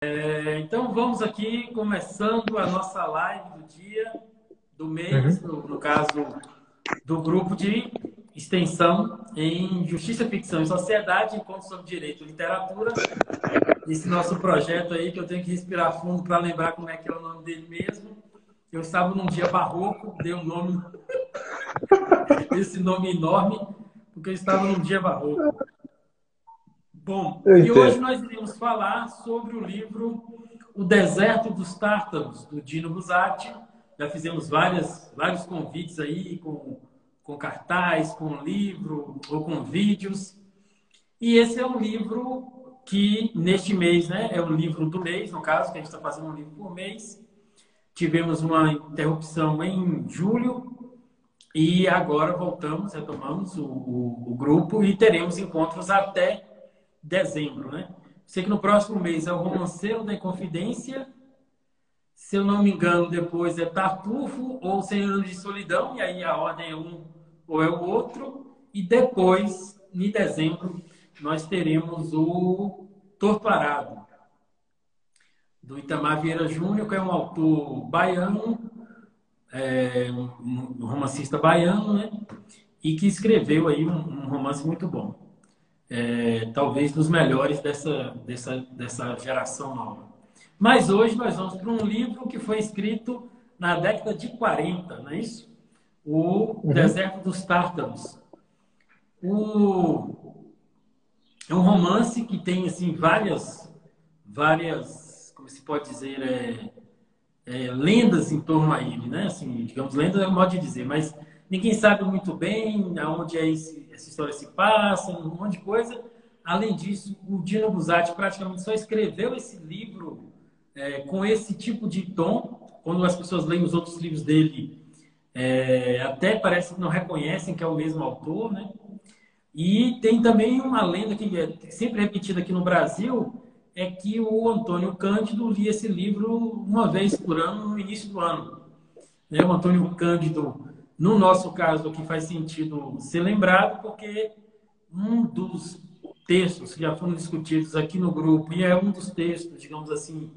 Então vamos aqui começando a nossa live do dia, do mês, Uhum. no caso do grupo de extensão em Justiça, Ficção e Sociedade, Encontro sobre Direito e Literatura. Esse nosso projeto aí que eu tenho que respirar fundo para lembrar como é que é o nome dele mesmo. Eu estava num dia barroco, dei um nome, esse nome enorme, porque eu estava num dia barroco. Bom, Eu e hoje entendo. nós iremos falar sobre o livro O Deserto dos Tártaros, do Dino Buzzati. Já fizemos vários convites aí, com cartaz, com livro ou com vídeos. E esse é um livro que, neste mês, né, é o livro do mês, no caso, que a gente está fazendo um livro por mês. Tivemos uma interrupção em julho e agora voltamos, retomamos o grupo e teremos encontros até dezembro, né? Sei que no próximo mês é o Romanceiro da Inconfidência. Se eu não me engano, depois é Tartufo ou Senhor de Solidão, e aí a ordem é um ou é o outro. E depois, em dezembro, nós teremos o Torto Arado, do Itamar Vieira Júnior, que é um autor baiano, um romancista baiano, né? E que escreveu aí um romance muito bom. Talvez dos melhores dessa geração nova. Mas hoje nós vamos para um livro que foi escrito na década de 40, não é isso? O Uhum. Deserto dos Tártaros. O, é um romance que tem assim várias, como se pode dizer, lendas em torno a ele, né? Assim, digamos, lendas é um modo de dizer, mas ninguém sabe muito bem aonde essa história se passa, um monte de coisa. Além disso, o Dino Buzzati praticamente só escreveu esse livro com esse tipo de tom. Quando as pessoas leem os outros livros dele, até parece que não reconhecem que é o mesmo autor, né? E tem também uma lenda que é sempre repetida aqui no Brasil, é que o Antônio Cândido lia esse livro uma vez por ano, no início do ano. Né? O Antônio Cândido, no nosso caso aqui, faz sentido ser lembrado, porque um dos textos que já foram discutidos aqui no grupo, e é um dos textos, digamos assim,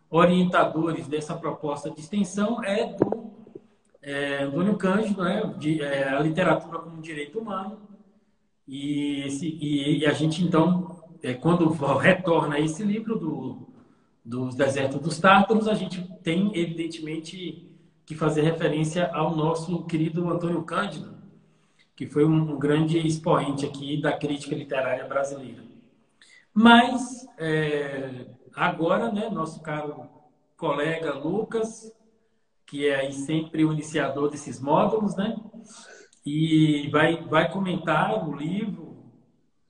orientadores dessa proposta de extensão, é do Antônio Cândido, né? A literatura como direito humano, e a gente, então, quando retorna a esse livro dos Desertos dos Tártaros, a gente tem, evidentemente, que fazer referência ao nosso querido Antônio Cândido, que foi um grande expoente aqui da crítica literária brasileira. Mas, agora, né, nosso caro colega Lucas, que é aí sempre o iniciador desses módulos, né, e vai comentar o livro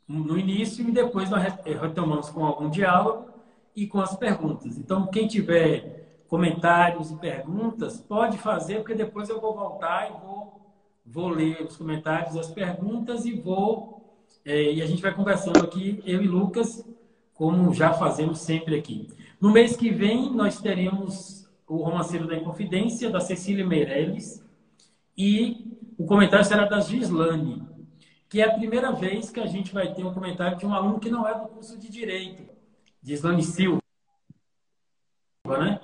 no início e depois nós retomamos com algum diálogo e com as perguntas. Então, quem tiver comentários e perguntas, pode fazer, porque depois eu vou voltar e vou ler os comentários, as perguntas e a gente vai conversando aqui, eu e Lucas, como já fazemos sempre aqui. No mês que vem, nós teremos o Romanceiro da Inconfidência, da Cecília Meirelles, e o comentário será da Gislane, que é a primeira vez que a gente vai ter um comentário de um aluno que não é do curso de Direito, Gislane Silva, né?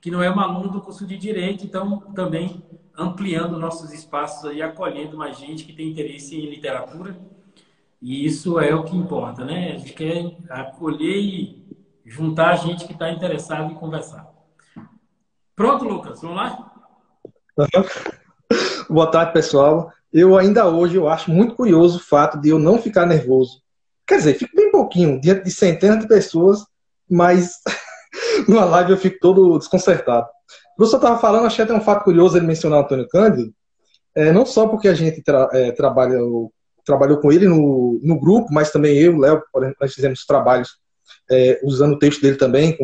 Que não é um aluno do curso de Direito, então também ampliando nossos espaços e acolhendo mais gente que tem interesse em literatura, e isso é o que importa, né? A gente quer acolher e juntar a gente que está interessado em conversar. Pronto, Lucas, vamos lá? Boa tarde, pessoal. Eu ainda hoje eu acho muito curioso o fato de eu não ficar nervoso. Quer dizer, fico bem pouquinho, diante de centenas de pessoas, mas numa live eu fico todo desconcertado. O professor estava falando, achei até um fato curioso ele mencionar o Antônio Cândido, não só porque a gente trabalhou com ele no grupo, mas também eu, Léo, nós fizemos trabalhos usando o texto dele também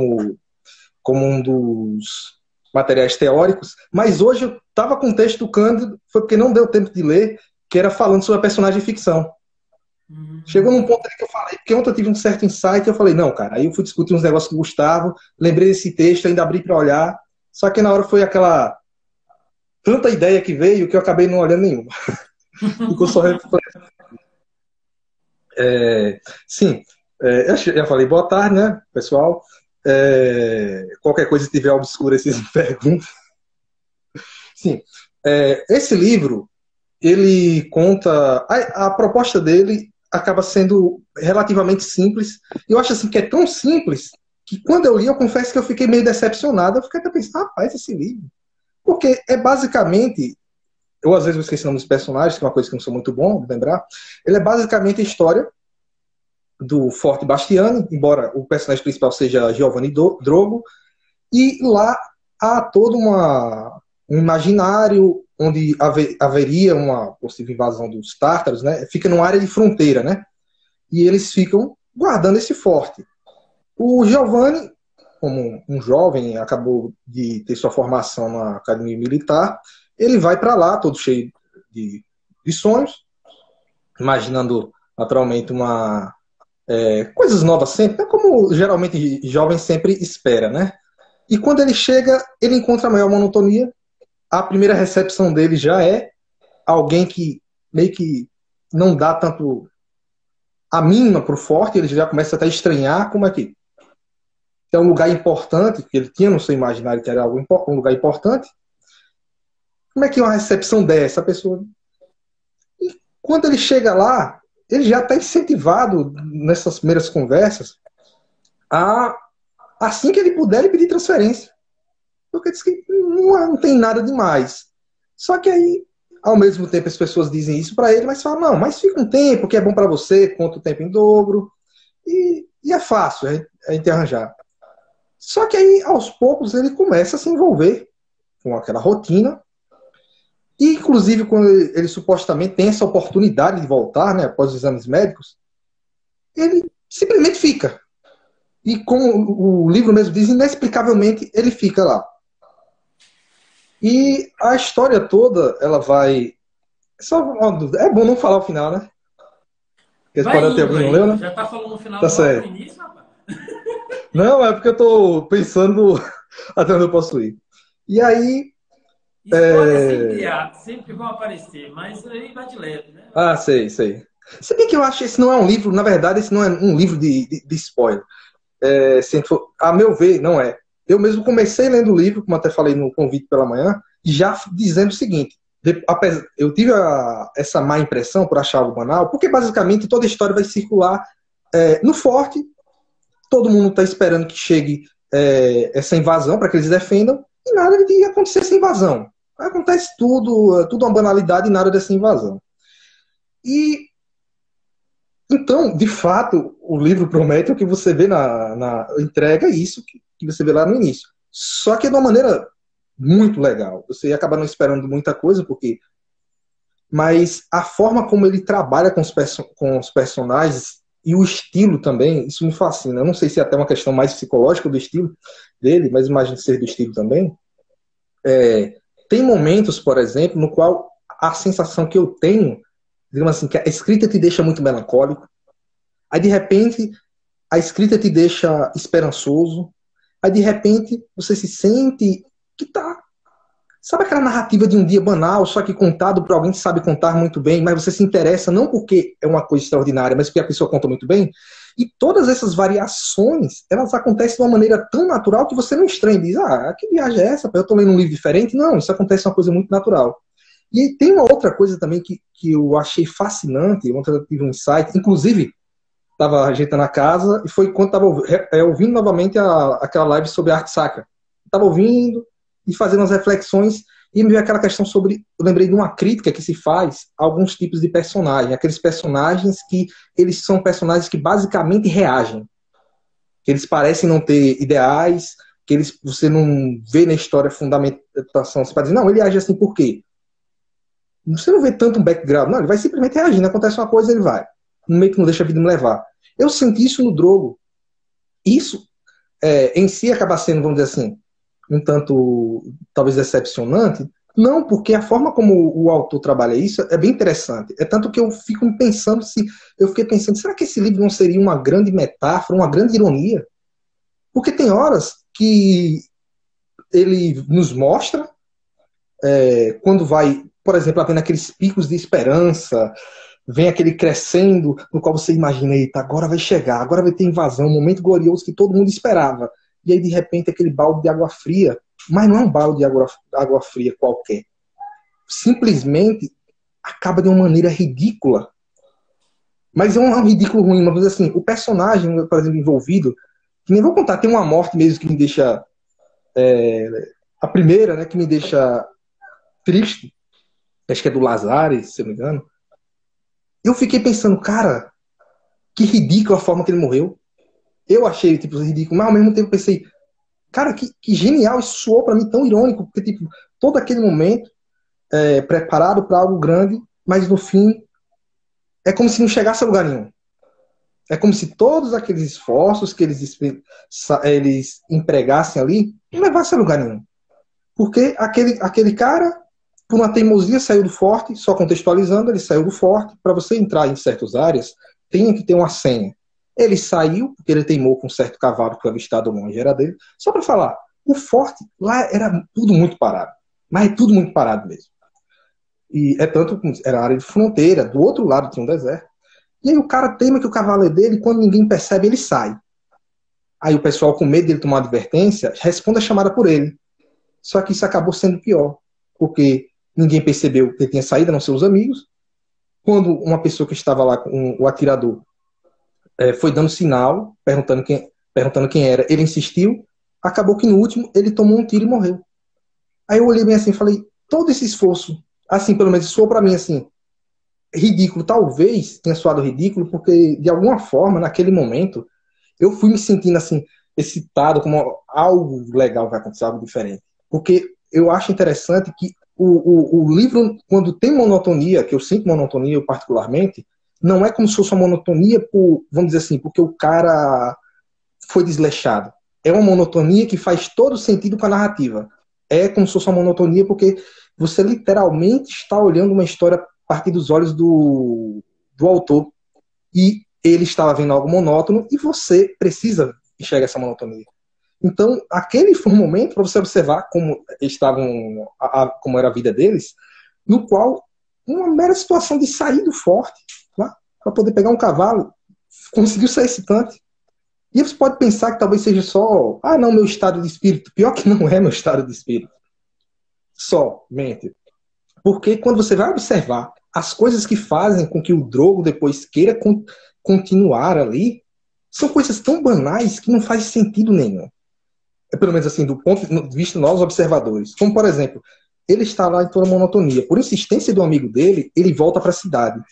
como um dos materiais teóricos, mas hoje eu estava com o texto do Cândido, foi porque não deu tempo de ler, que era falando sobre a personagem de ficção. Chegou num ponto ali que eu falei, porque ontem eu tive um certo insight, eu falei, não, cara, aí eu fui discutir uns negócios com o Gustavo, lembrei desse texto, ainda abri para olhar, só que na hora foi aquela tanta ideia que veio que eu acabei não olhando nenhuma. Ficou só sim, eu já falei boa tarde, né, pessoal? Qualquer coisa que tiver obscura, vocês me perguntam. Sim. Esse livro, ele conta... A proposta dele acaba sendo relativamente simples. Eu acho assim que é tão simples que quando eu li, eu confesso que eu fiquei meio decepcionado. Eu fiquei até pensando, rapaz, esse livro... Porque é basicamente... Eu às vezes vou esquecer o nome dos personagens, que é uma coisa que eu não sou muito bom de lembrar. Ele é basicamente a história do Forte Bastiani, embora o personagem principal seja Giovanni Drogo, e lá há todo um imaginário onde haveria uma possível invasão dos tártaros, né? Fica numa área de fronteira, né? E eles ficam guardando esse forte. O Giovanni, como um jovem, acabou de ter sua formação na academia militar, ele vai para lá, todo cheio de sonhos, imaginando naturalmente coisas novas sempre, é como geralmente jovem sempre espera, né? E quando ele chega, ele encontra a maior monotonia. A primeira recepção dele já é alguém que meio que não dá tanto a mínima pro forte, ele já começa até a estranhar como é que é um lugar importante, que ele tinha no seu imaginário que era um lugar importante. Como é que é uma recepção dessa pessoa? E quando ele chega lá, ele já está incentivado nessas primeiras conversas a, assim que ele puder, ele pedir transferência. Porque diz que não tem nada demais. Só que aí, ao mesmo tempo, as pessoas dizem isso para ele, mas falam, não, mas fica um tempo que é bom para você, conta o tempo em dobro, e é fácil a gente arranjar. Só que aí, aos poucos, ele começa a se envolver com aquela rotina, e inclusive quando ele supostamente tem essa oportunidade de voltar, né, após os exames médicos, ele simplesmente fica. E como o livro mesmo diz, inexplicavelmente ele fica lá. E a história toda, ela vai... É bom não falar o final, né? Porque Vai pode ter indo alguém não aí. leu, né? Já tá falando no final Tá logo no certo. início, rapaz. Não, é porque eu tô pensando até onde eu posso ir. E aí... Spoilers sempre vão aparecer, mas aí vai de leve, né? Ah, sei. Se bem que eu acho que esse não é um livro, na verdade, esse não é um livro de spoiler. A meu ver, não é. Eu mesmo comecei lendo o livro, como até falei no convite pela manhã, já dizendo o seguinte: eu tive essa má impressão por achar algo banal, porque basicamente toda a história vai circular no forte, todo mundo está esperando que chegue essa invasão para que eles defendam, e nada de acontecer essa invasão. Acontece tudo uma banalidade e nada dessa invasão. E então, de fato, o livro promete o que você vê na entrega, isso que você vê lá no início. Só que de uma maneira muito legal. Você acaba não esperando muita coisa, mas a forma como ele trabalha com os personagens e o estilo também, isso me fascina. Eu não sei se é até uma questão mais psicológica do estilo dele, mas imagino ser do estilo também. Tem momentos, por exemplo, no qual a sensação que eu tenho, digamos assim, que a escrita te deixa muito melancólico. Aí, de repente, a escrita te deixa esperançoso. Aí, de repente, você se sente que tá... Sabe aquela narrativa de um dia banal, só que contado por alguém que sabe contar muito bem, mas você se interessa não porque é uma coisa extraordinária, mas porque a pessoa conta muito bem? E todas essas variações, elas acontecem de uma maneira tão natural que você não estranha e diz, que viagem é essa? Eu tô lendo um livro diferente? Não, isso acontece uma coisa muito natural. E tem uma outra coisa também que eu achei fascinante, ontem eu tive um insight, inclusive, estava ajeitando a casa, e foi quando estava ouvindo novamente aquela live sobre a arte sacra. Estava ouvindo e fazendo umas reflexões, e me veio aquela questão sobre... Eu lembrei de uma crítica que se faz a alguns tipos de personagens, aqueles personagens que eles são personagens que basicamente reagem, que eles parecem não ter ideais, que você não vê na história fundamentação. Você pode dizer, não, ele age assim por quê? Você não vê tanto um background, não, ele vai simplesmente reagindo, acontece uma coisa, ele vai. No meio que não deixa a vida me levar. Eu senti isso no Drogo. Isso, em si, acaba sendo, vamos dizer assim, um tanto, talvez, decepcionante. Não, porque a forma como o autor trabalha isso é bem interessante. É tanto que eu fiquei pensando, será que esse livro não seria uma grande metáfora, uma grande ironia? Porque tem horas que ele nos mostra, quando vai, por exemplo, havendo aqueles picos de esperança, vem aquele crescendo, no qual você imagina, eita, agora vai chegar, agora vai ter invasão, um momento glorioso que todo mundo esperava. e aí de repente aquele balde de água fria, mas não é um balde de água fria qualquer. Simplesmente acaba de uma maneira ridícula. Mas é um ridículo ruim, mas assim, o personagem, por exemplo, envolvido, que nem vou contar, tem uma morte mesmo que me deixa, a primeira, né, que me deixa triste, acho que é do Lazares, se eu não me engano. Eu fiquei pensando, cara, que ridícula a forma que ele morreu. Eu achei, tipo, ridículo, mas ao mesmo tempo pensei, cara, que genial, isso soou pra mim tão irônico, porque, tipo, todo aquele momento, preparado para algo grande, mas no fim, é como se não chegasse a lugar nenhum. É como se todos aqueles esforços que eles empregassem ali não levassem a lugar nenhum. Porque aquele cara, por uma teimosia, saiu do forte, só contextualizando, ele saiu do forte. Para você entrar em certas áreas, tem que ter uma senha. Ele saiu, porque ele teimou com um certo cavalo que foi avistado longe, era dele. Só para falar, o forte lá era tudo muito parado. Mas é tudo muito parado mesmo. E é tanto que era área de fronteira, do outro lado tinha um deserto. E aí o cara teima que o cavalo é dele, e quando ninguém percebe, ele sai. Aí o pessoal, com medo dele tomar advertência, responde a chamada por ele. Só que isso acabou sendo pior, porque ninguém percebeu que ele tinha saído, a não ser os amigos. Quando uma pessoa que estava lá, o atirador, foi dando sinal, perguntando quem era, ele insistiu, acabou que no último ele tomou um tiro e morreu. Aí eu olhei bem assim e falei, todo esse esforço, assim, pelo menos soou pra mim assim, ridículo, talvez tenha soado ridículo, porque de alguma forma, naquele momento, eu fui me sentindo assim, excitado, como algo legal vai acontecer, algo diferente. Porque eu acho interessante que o livro, quando tem monotonia, que eu sinto monotonia eu particularmente, não é como se fosse uma monotonia por, vamos dizer assim, porque o cara foi desleixado. É uma monotonia que faz todo sentido com a narrativa. É como se fosse uma monotonia porque você literalmente está olhando uma história a partir dos olhos do autor. E ele estava vendo algo monótono e você precisa enxergar essa monotonia. Então, aquele foi um momento para você observar como como era a vida deles, no qual uma mera situação de sair do forte para poder pegar um cavalo conseguiu ser excitante. E você pode pensar que talvez seja só, não, meu estado de espírito. Pior que não é meu estado de espírito. Somente. Porque quando você vai observar as coisas que fazem com que o Drogo depois queira continuar ali, são coisas tão banais que não faz sentido nenhum. Pelo menos assim, do ponto de vista de nós observadores. Como, por exemplo, ele está lá em toda monotonia. Por insistência do amigo dele, ele volta para a cidade.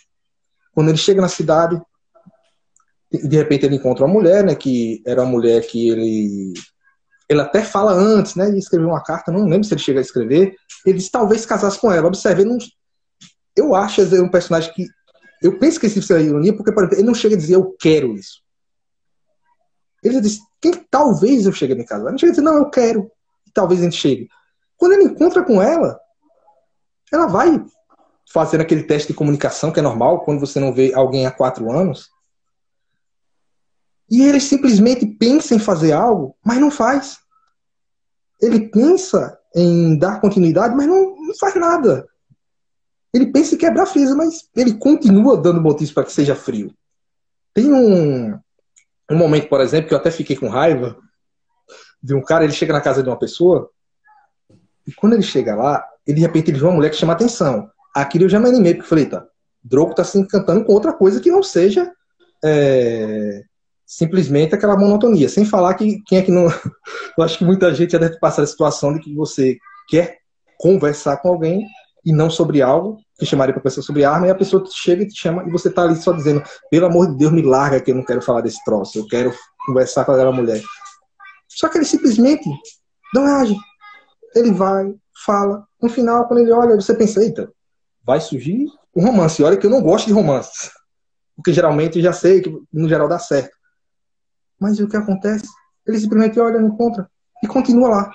Quando ele chega na cidade, de repente ele encontra uma mulher, né, que era uma mulher que ele até fala antes, né, de escrever uma carta, não lembro se ele chega a escrever, ele diz talvez casasse com ela. Observe, eu acho ele um personagem que, eu penso que isso é ironia, porque, por exemplo, ele não chega a dizer eu quero isso. Ele diz, talvez eu chegue a me casar. Ele não chega a dizer, não, eu quero. E talvez a gente chegue. Quando ele encontra com ela, ela vai fazendo aquele teste de comunicação, que é normal, quando você não vê alguém há 4 anos. E ele simplesmente pensa em fazer algo, mas não faz. Ele pensa em dar continuidade, mas não faz nada. Ele pensa em quebrar a frieza, mas ele continua dando motivos para que seja frio. Tem um momento, por exemplo, que eu até fiquei com raiva de um cara, ele chega na casa de uma pessoa e quando ele chega lá, de repente ele vê uma mulher que chama atenção. Aquilo eu já me animei, porque eu falei, Drogo tá se encantando com outra coisa que não seja simplesmente aquela monotonia. Sem falar que quem é que não... Eu acho que muita gente já deve passar a situação de que você quer conversar com alguém e não sobre algo, que chamaria para conversar sobre arma, e a pessoa chega e te chama e você tá ali só dizendo, pelo amor de Deus, me larga que eu não quero falar desse troço, eu quero conversar com aquela mulher. Só que ele simplesmente não age. Ele vai, fala, no final, quando ele olha, você pensa, eita, vai surgir um romance. E olha que eu não gosto de romances, porque geralmente eu já sei que no geral dá certo. Mas o que acontece? Ele simplesmente olha, não encontra e continua lá.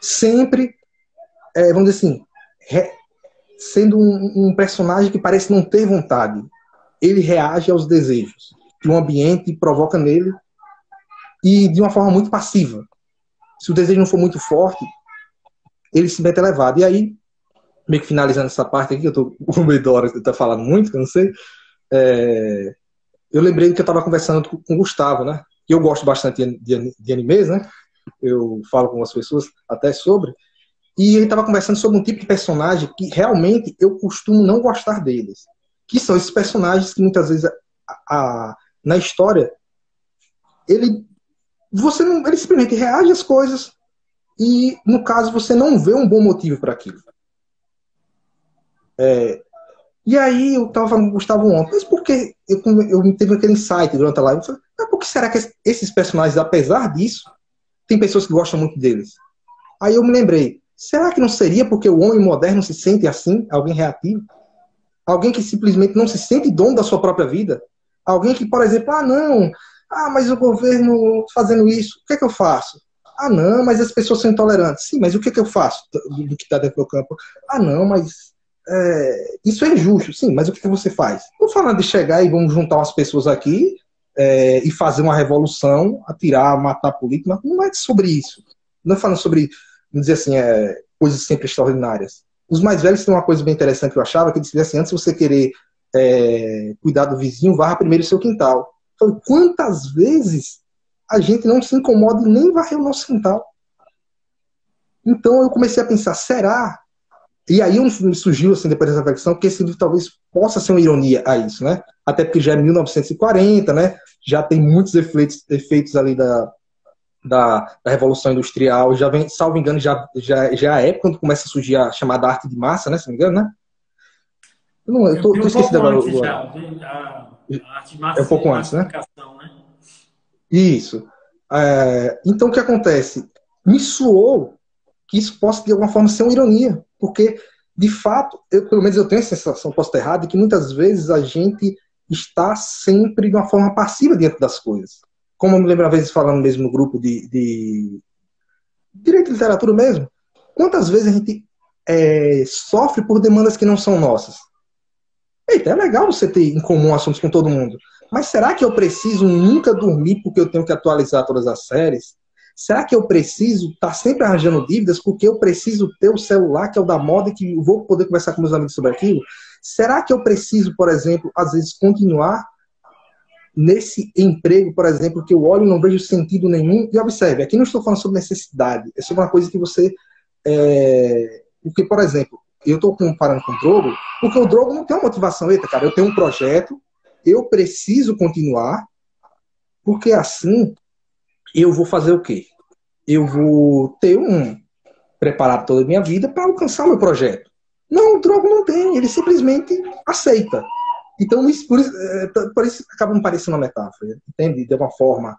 Sempre, vamos dizer assim, sendo um personagem que parece não ter vontade. Ele reage aos desejos que o ambiente provoca nele e de uma forma muito passiva. Se o desejo não for muito forte, ele se mete elevado. E aí, meio que finalizando essa parte aqui, eu tô com medo da hora que eu tô falando muito, que eu não sei, eu lembrei que eu estava conversando com o Gustavo, né? Que eu gosto bastante de animes, né? eu falo com as pessoas até sobre, e ele estava conversando sobre um tipo de personagem que realmente eu costumo não gostar deles, que são esses personagens que muitas vezes na história ele você não, ele simplesmente reage às coisas e, no caso, você não vê um bom motivo para aquilo. E aí eu tava falando com o Gustavo ontem, mas por que eu tive aquele insight durante a live? Eu falei, mas por que será que esses personagens, apesar disso, tem pessoas que gostam muito deles? Aí eu me lembrei, será que não seria porque o homem moderno se sente assim, alguém reativo? Alguém que simplesmente não se sente dono da sua própria vida? Alguém que, por exemplo, não, mas o governo fazendo isso, o que é que eu faço? Não, mas as pessoas são intolerantes. Sim, mas o que é que eu faço do que está dentro do campo? Não, mas isso é injusto. Sim, mas o que é que você faz? Não falando de chegar e vamos juntar umas pessoas aqui e fazer uma revolução, atirar, matar político, mas não é sobre isso. Não é falando sobre, vamos dizer assim, coisas sempre extraordinárias. Os mais velhos têm uma coisa bem interessante que eu achava, que eles diziam assim, antes de você querer cuidar do vizinho, varra primeiro o seu quintal. Então, quantas vezes a gente não se incomoda e nem varrer o nosso quintal? Então eu comecei a pensar, será? E aí me surgiu, assim, depois dessa reflexão, que esse livro talvez possa ser uma ironia a isso, né? Até porque já é 1940, né? Já tem muitos efeitos ali da Revolução Industrial, já vem, salvo engano, já é a época quando começa a surgir a chamada arte de massa, né? Se não me engano, né? Eu tô um esquecido pouco agora. antes já, a arte de É um pouco antes, né? massificação, né? Isso. Então, o que acontece? Me soou que isso possa, de alguma forma, ser uma ironia, porque, de fato, pelo menos eu tenho a sensação, posso estar errado, que muitas vezes a gente está sempre de uma forma passiva diante das coisas. Como eu me lembro, às vezes, falando mesmo no grupo de direito de literatura mesmo, quantas vezes a gente sofre por demandas que não são nossas? Eita, é legal você ter em comum assuntos com todo mundo. Mas será que eu preciso nunca dormir porque eu tenho que atualizar todas as séries? Será que eu preciso estar sempre arranjando dívidas porque eu preciso ter o celular que é o da moda e que eu vou poder conversar com meus amigos sobre aquilo? Será que eu preciso, por exemplo, às vezes continuar nesse emprego, por exemplo, que eu olho e não vejo sentido nenhum? E observe, aqui não estou falando sobre necessidade, é sobre uma coisa que você... Porque, por exemplo, eu estou comparando com o Drogo, porque o Drogo não tem uma motivação. Eita, cara, eu tenho um projeto, eu preciso continuar, porque assim eu vou fazer o quê? Eu vou ter preparado toda a minha vida para alcançar o meu projeto. Não, o Drogo não tem, ele simplesmente aceita. Então, por isso acaba me parecendo uma metáfora, entende? De uma forma.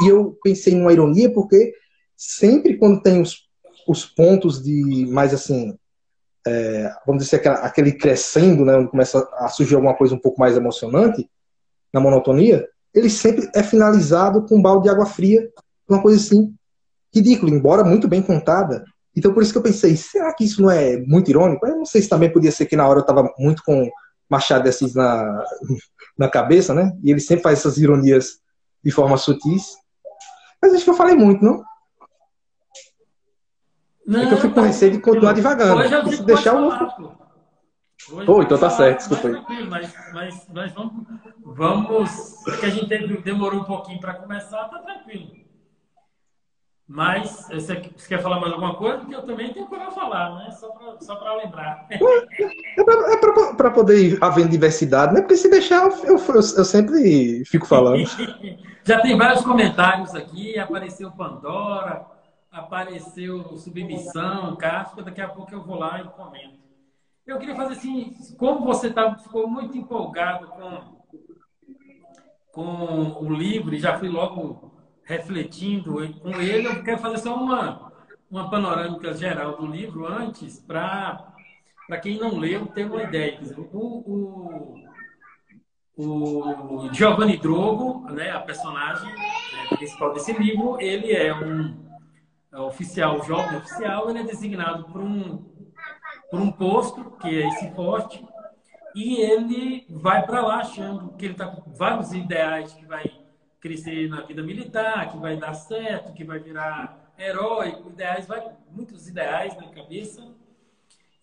E eu pensei numa ironia, porque sempre quando tem os pontos de mais assim, vamos dizer, aquele crescendo, né, onde começa a surgir alguma coisa um pouco mais emocionante, na monotonia, ele sempre é finalizado com um balde de água fria, uma coisa assim, ridícula, embora muito bem contada. Então, por isso que eu pensei, será que isso não é muito irônico? Eu não sei se também podia ser que na hora eu estava muito com Machado de Assis na cabeça, né? E ele sempre faz essas ironias de forma sutis. Mas acho que eu falei muito, não? É que eu Não, fico com tá receio de continuar tranquilo. divagando. Hoje eu E digo se que pode deixar, eu falar, vou... pô. Hoje pode Então tá certo, falar, mais desculpa aí. tranquilo, mas vamos. É que a gente demorou um pouquinho para começar, tá tranquilo. Mas você quer falar mais alguma coisa? Porque eu também tenho para falar, né? Só para lembrar. É para poder haver diversidade, né? Porque se deixar, eu sempre fico falando. Já tem vários comentários aqui. Apareceu Pandora, apareceu Submissão, Kafka. Daqui a pouco eu vou lá e comento. Eu queria fazer assim, como você ficou muito empolgado com o livro e já fui logo refletindo com ele, eu quero fazer só uma panorâmica geral do livro antes, para quem não leu ter uma ideia. Quer dizer, o Giovanni Drogo, né, a personagem principal desse livro, ele é um oficial, jovem oficial, ele é designado por um posto, que é esse forte, e ele vai para lá achando que ele está com vários ideais, que vai crescer na vida militar, que vai dar certo, que vai virar herói, muitos ideais na cabeça.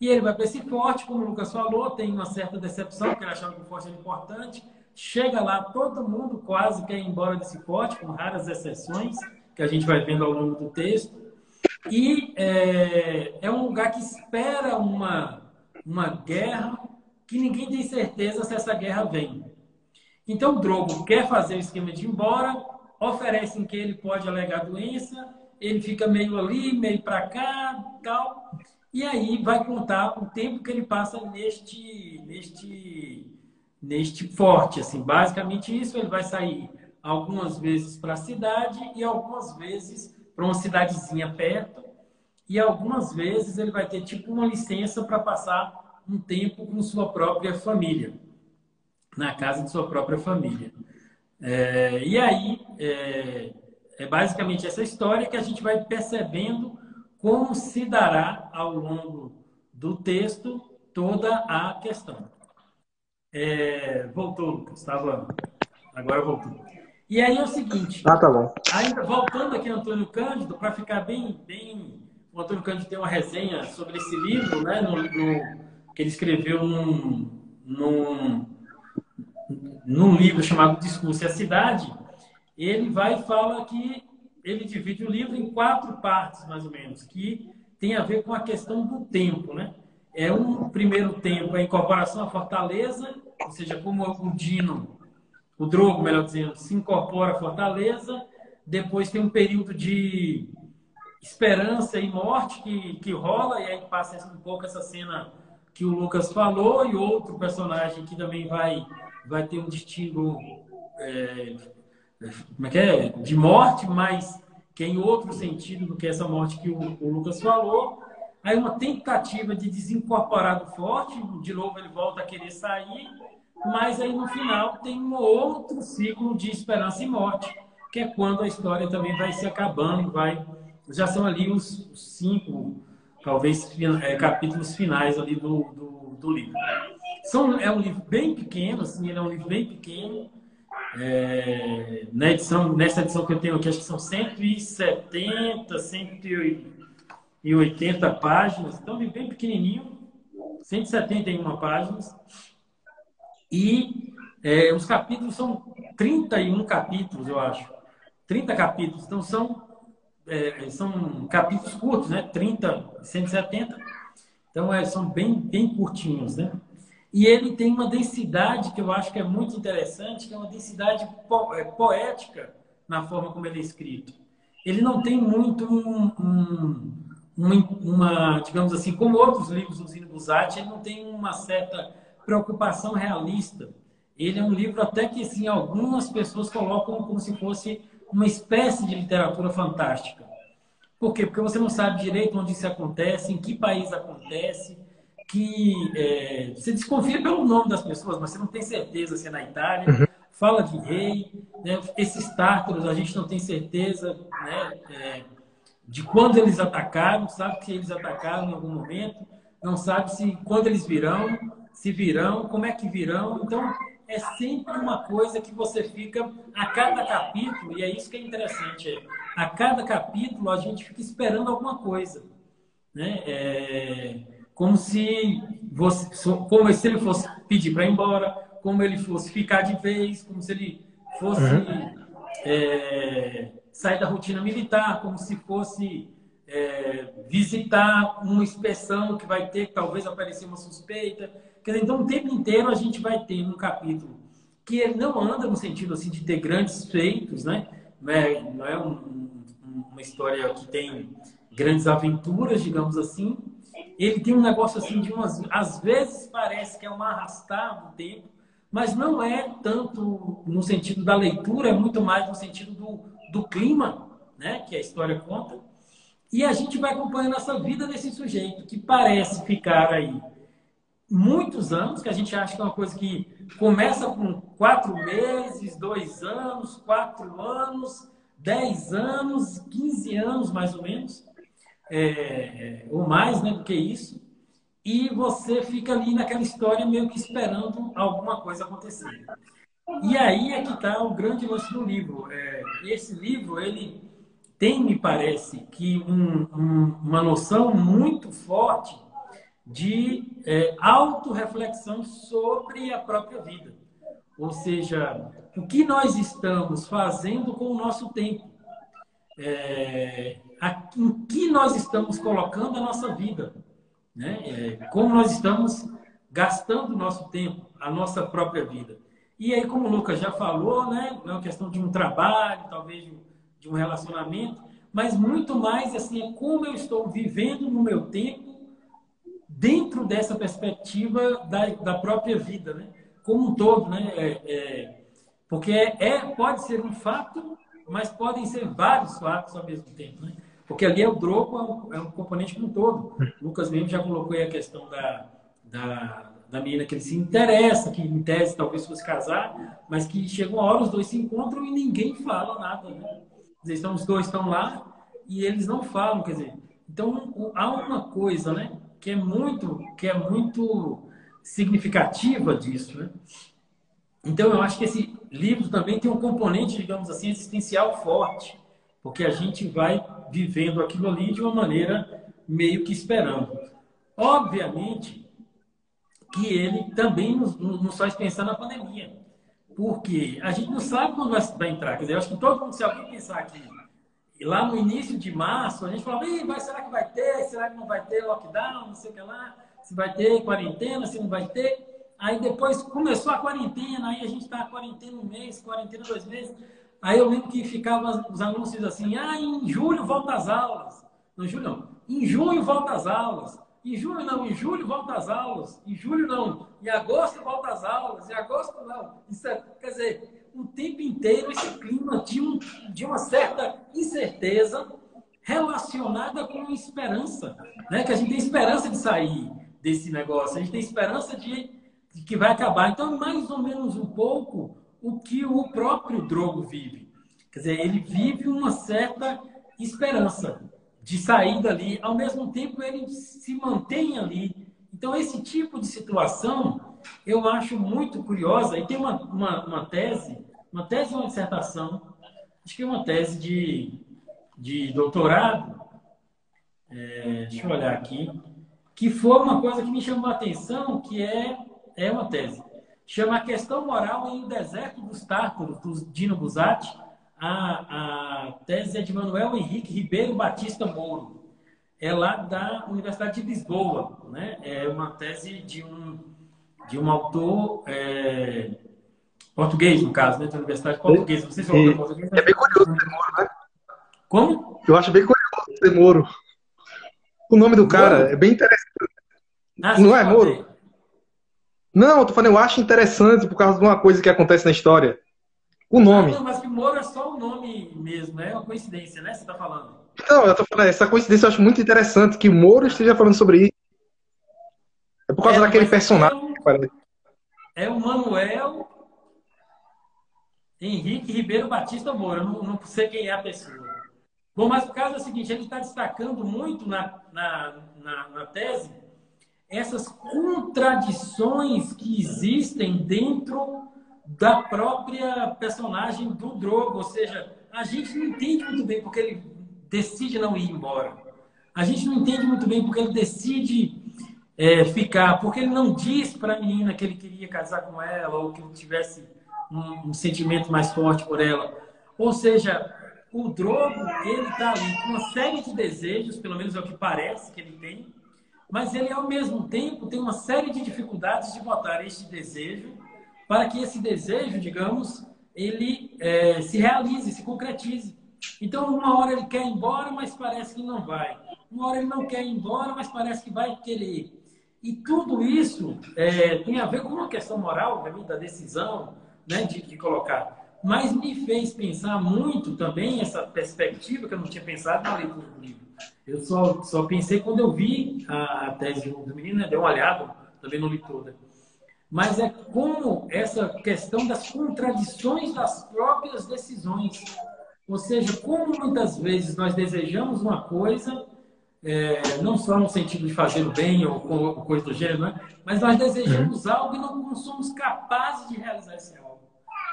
E ele vai para esse forte, como o Lucas falou, tem uma certa decepção, porque ele achava que o forte era importante. Chega lá, todo mundo quase quer ir embora desse forte, com raras exceções. que a gente vai vendo ao longo do texto. E é um lugar que espera uma guerra que ninguém tem certeza se essa guerra vem. Então, o Drogo quer fazer o esquema de ir embora, oferecem que ele pode alegar doença, ele fica meio ali, meio para cá, tal. E aí vai contar o tempo que ele passa neste forte. Assim. Basicamente isso, ele vai sair algumas vezes para a cidade e algumas vezes para uma cidadezinha perto. E algumas vezes ele vai ter tipo uma licença para passar um tempo com sua própria família, na casa de sua própria família. E aí é basicamente essa história que a gente vai percebendo como se dará ao longo do texto toda a questão. Voltou, Lucas. Agora voltou. E aí é o seguinte. Ah, tá bom. Ainda voltando aqui, Antônio Cândido, para ficar bem. O Antônio Cândido tem uma resenha sobre esse livro, né? Que ele escreveu num livro chamado Discurso e a Cidade. Ele vai e fala que ele divide o livro em 4 partes, mais ou menos, que tem a ver com a questão do tempo, né? Um primeiro tempo, a incorporação à fortaleza, ou seja, como o Drogo, melhor dizendo, se incorpora à fortaleza. Depois tem um período de esperança e morte que rola, e aí passa um pouco essa cena que o Lucas falou, e outro personagem que também vai ter um destino de morte, mas que é em outro sentido do que essa morte que o Lucas falou. Aí uma tentativa de desincorporar do forte, de novo ele volta a querer sair, mas aí no final tem um outro ciclo de esperança e morte, que é quando a história também vai se acabando, já são ali os 5, talvez, capítulos finais ali do livro. É um livro bem pequeno, assim, ele é um livro bem pequeno. Nessa edição que eu tenho aqui, acho que são 170, 180 páginas. Então, um livro bem pequenininho, 171 páginas. E os capítulos são 31 capítulos, eu acho. 30 capítulos. Então, são capítulos curtos, né? 30, 170. Então, são bem curtinhos, né? E ele tem uma densidade que eu acho que é muito interessante, que é uma densidade poética na forma como ele é escrito. Ele não tem muito digamos assim, como outros livros do Zino Buzzati, ele não tem uma certa preocupação realista. Ele é um livro até que, assim, algumas pessoas colocam como se fosse uma espécie de literatura fantástica. Por quê? Porque você não sabe direito onde isso acontece, em que país acontece, você desconfia pelo nome das pessoas, mas você não tem certeza se é na Itália. Fala de rei, né? Esses tártaros a gente não tem certeza, né? De quando eles atacaram, sabe que eles atacaram em algum momento, não sabe quando eles virão, se virão, como é que virão. Então, é sempre uma coisa que você fica, a cada capítulo, e é isso que é interessante, a cada capítulo a gente fica esperando alguma coisa, né? Como se ele fosse pedir para ir embora, como ele fosse ficar de vez, como se ele fosse sair da rotina militar, como se fosse visitar uma inspeção que vai ter, que talvez aparecer uma suspeita. Quer dizer, então, o tempo inteiro a gente vai ter um capítulo que ele não anda no sentido assim, de ter grandes feitos, né? Não é uma história que tem grandes aventuras, digamos assim. Ele tem um negócio assim às vezes parece que é um arrastar do tempo, mas não é tanto no sentido da leitura, é muito mais no sentido do clima, né, que a história conta. E a gente vai acompanhando essa vida desse sujeito que parece ficar aí muitos anos, que a gente acha que é uma coisa que começa com 4 meses, 2 anos, 4 anos, 10 anos, 15 anos mais ou menos. Ou mais, né, do que isso, e você fica ali naquela história meio que esperando alguma coisa acontecer. E aí é que está o grande lance do livro. Esse livro, ele tem, me parece, que uma noção muito forte de autorreflexão sobre a própria vida. Ou seja, o que nós estamos fazendo com o nosso tempo. em que nós estamos colocando a nossa vida, né? Como nós estamos gastando o nosso tempo, a nossa própria vida. E aí, como o Lucas já falou, né? Não é uma questão de um trabalho, talvez de um relacionamento, mas muito mais assim, é como eu estou vivendo no meu tempo dentro dessa perspectiva da própria vida, né? Como um todo, né? Porque pode ser um fato, mas podem ser vários fatos ao mesmo tempo, né? Porque ali o drogo é um componente como um todo. O Lucas mesmo já colocou aí a questão da menina que ele se interessa, que em tese talvez fosse casar, mas que chega uma hora, os dois se encontram e ninguém fala nada, né? Quer dizer, então, os dois estão lá e eles não falam, quer dizer, então há uma coisa, né, que é muito significativa disso, né? Então eu acho que esse livro também tem um componente, digamos assim, existencial forte, porque a gente vai vivendo aquilo ali de uma maneira meio que esperando. Obviamente que ele também nos faz pensar na pandemia, porque a gente não sabe quando vai entrar. Quer dizer, eu acho que todo mundo, se alguém pensar aqui, lá no início de março, a gente falava, será que vai ter? Será que não vai ter lockdown? Não sei o que lá. Se vai ter quarentena, se não vai ter. Aí depois começou a quarentena, aí a gente está quarentena um mês, quarentena 2 meses. Aí eu lembro que ficavam os anúncios assim, em julho volta às aulas. Não, em julho não. Em junho volta às aulas. Em junho não, em julho volta às aulas. Em julho não. Em agosto volta às aulas. Em agosto não. Isso quer dizer, o tempo inteiro esse clima de uma certa incerteza relacionada com esperança, né? Que a gente tem esperança de sair desse negócio, a gente tem esperança de que vai acabar. Então, mais ou menos um pouco o que o próprio Drogo vive. Quer dizer, ele vive uma certa esperança de sair dali, ao mesmo tempo ele se mantém ali. Então, esse tipo de situação eu acho muito curiosa. E tem uma tese ou uma dissertação, acho que é uma tese de doutorado, deixa eu olhar aqui, que foi uma coisa que me chamou a atenção, que é uma tese. Chama A Questão Moral em O Deserto dos Tártaros, do Dino Buzzati. A tese é de Manuel Henrique Ribeiro Batista Mouro. É lá da Universidade de Lisboa, né? É uma tese de um autor português, no caso, né? Da Universidade Portuguesa. Não sei se é autor português. É bem curioso ser Moro, né? Como? Eu acho bem curioso ser Moro. O nome do cara Moro? é bem interessante. Ah, você Não é, pode Moro? ver. Não, eu tô falando, eu acho interessante por causa de uma coisa que acontece na história. O Ah, não, nome. mas que Moro é só o nome mesmo, é uma coincidência, né? Você está falando. Não, eu tô falando, essa coincidência eu acho muito interessante que o Moro esteja falando sobre isso. É por causa Não, daquele mas aqui personagem. Parece. é o Manuel Henrique Ribeiro Batista Moura. Eu não sei quem é a pessoa. Bom, mas o caso é o seguinte, ele está destacando muito na tese essas contradições que existem dentro da própria personagem do Drogo. Ou seja, a gente não entende muito bem porque ele decide não ir embora. A gente não entende muito bem porque ele decide ficar, porque ele não diz para a menina que ele queria casar com ela ou que ele tivesse um sentimento mais forte por ela. Ou seja, o Drogo, ele está ali com uma série de desejos, pelo menos é o que parece que ele tem, mas ele, ao mesmo tempo, tem uma série de dificuldades de botar este desejo para que esse desejo, digamos, ele se realize, se concretize. Então, uma hora ele quer ir embora, mas parece que não vai. Uma hora ele não quer ir embora, mas parece que vai querer. E tudo isso tem a ver com uma questão moral, da decisão, né, de colocar. Mas me fez pensar muito também essa perspectiva que eu não tinha pensado na leitura do livro. Eu só pensei quando eu vi a tese do menino, né, dei uma olhada, também não li toda. Mas é como essa questão das contradições das próprias decisões. Ou seja, como muitas vezes nós desejamos uma coisa, não só no sentido de fazer o bem ou coisa do gênero, né? Mas nós desejamos algo e não somos capazes de realizar esse algo.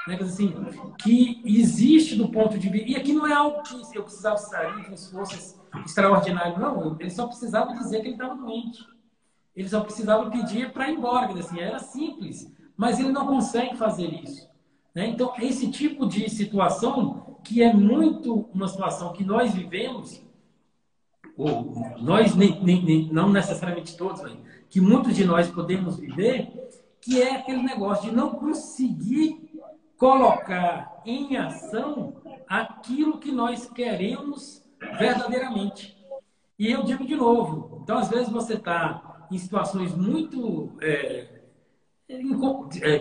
Né? Assim, que existe do ponto de vista. E aqui não é algo que eu precisava sair de um esforço extraordinário, não. Ele só precisava dizer que ele estava doente. Ele só precisava pedir para ir embora. Quer dizer, assim, era simples. Mas ele não consegue fazer isso. Né? Então, esse tipo de situação que é muito uma situação que nós vivemos, ou nós, não necessariamente todos, né? Que muitos de nós podemos viver, que é aquele negócio de não conseguir colocar em ação aquilo que nós queremos verdadeiramente. E eu digo de novo, então às vezes você está em situações muito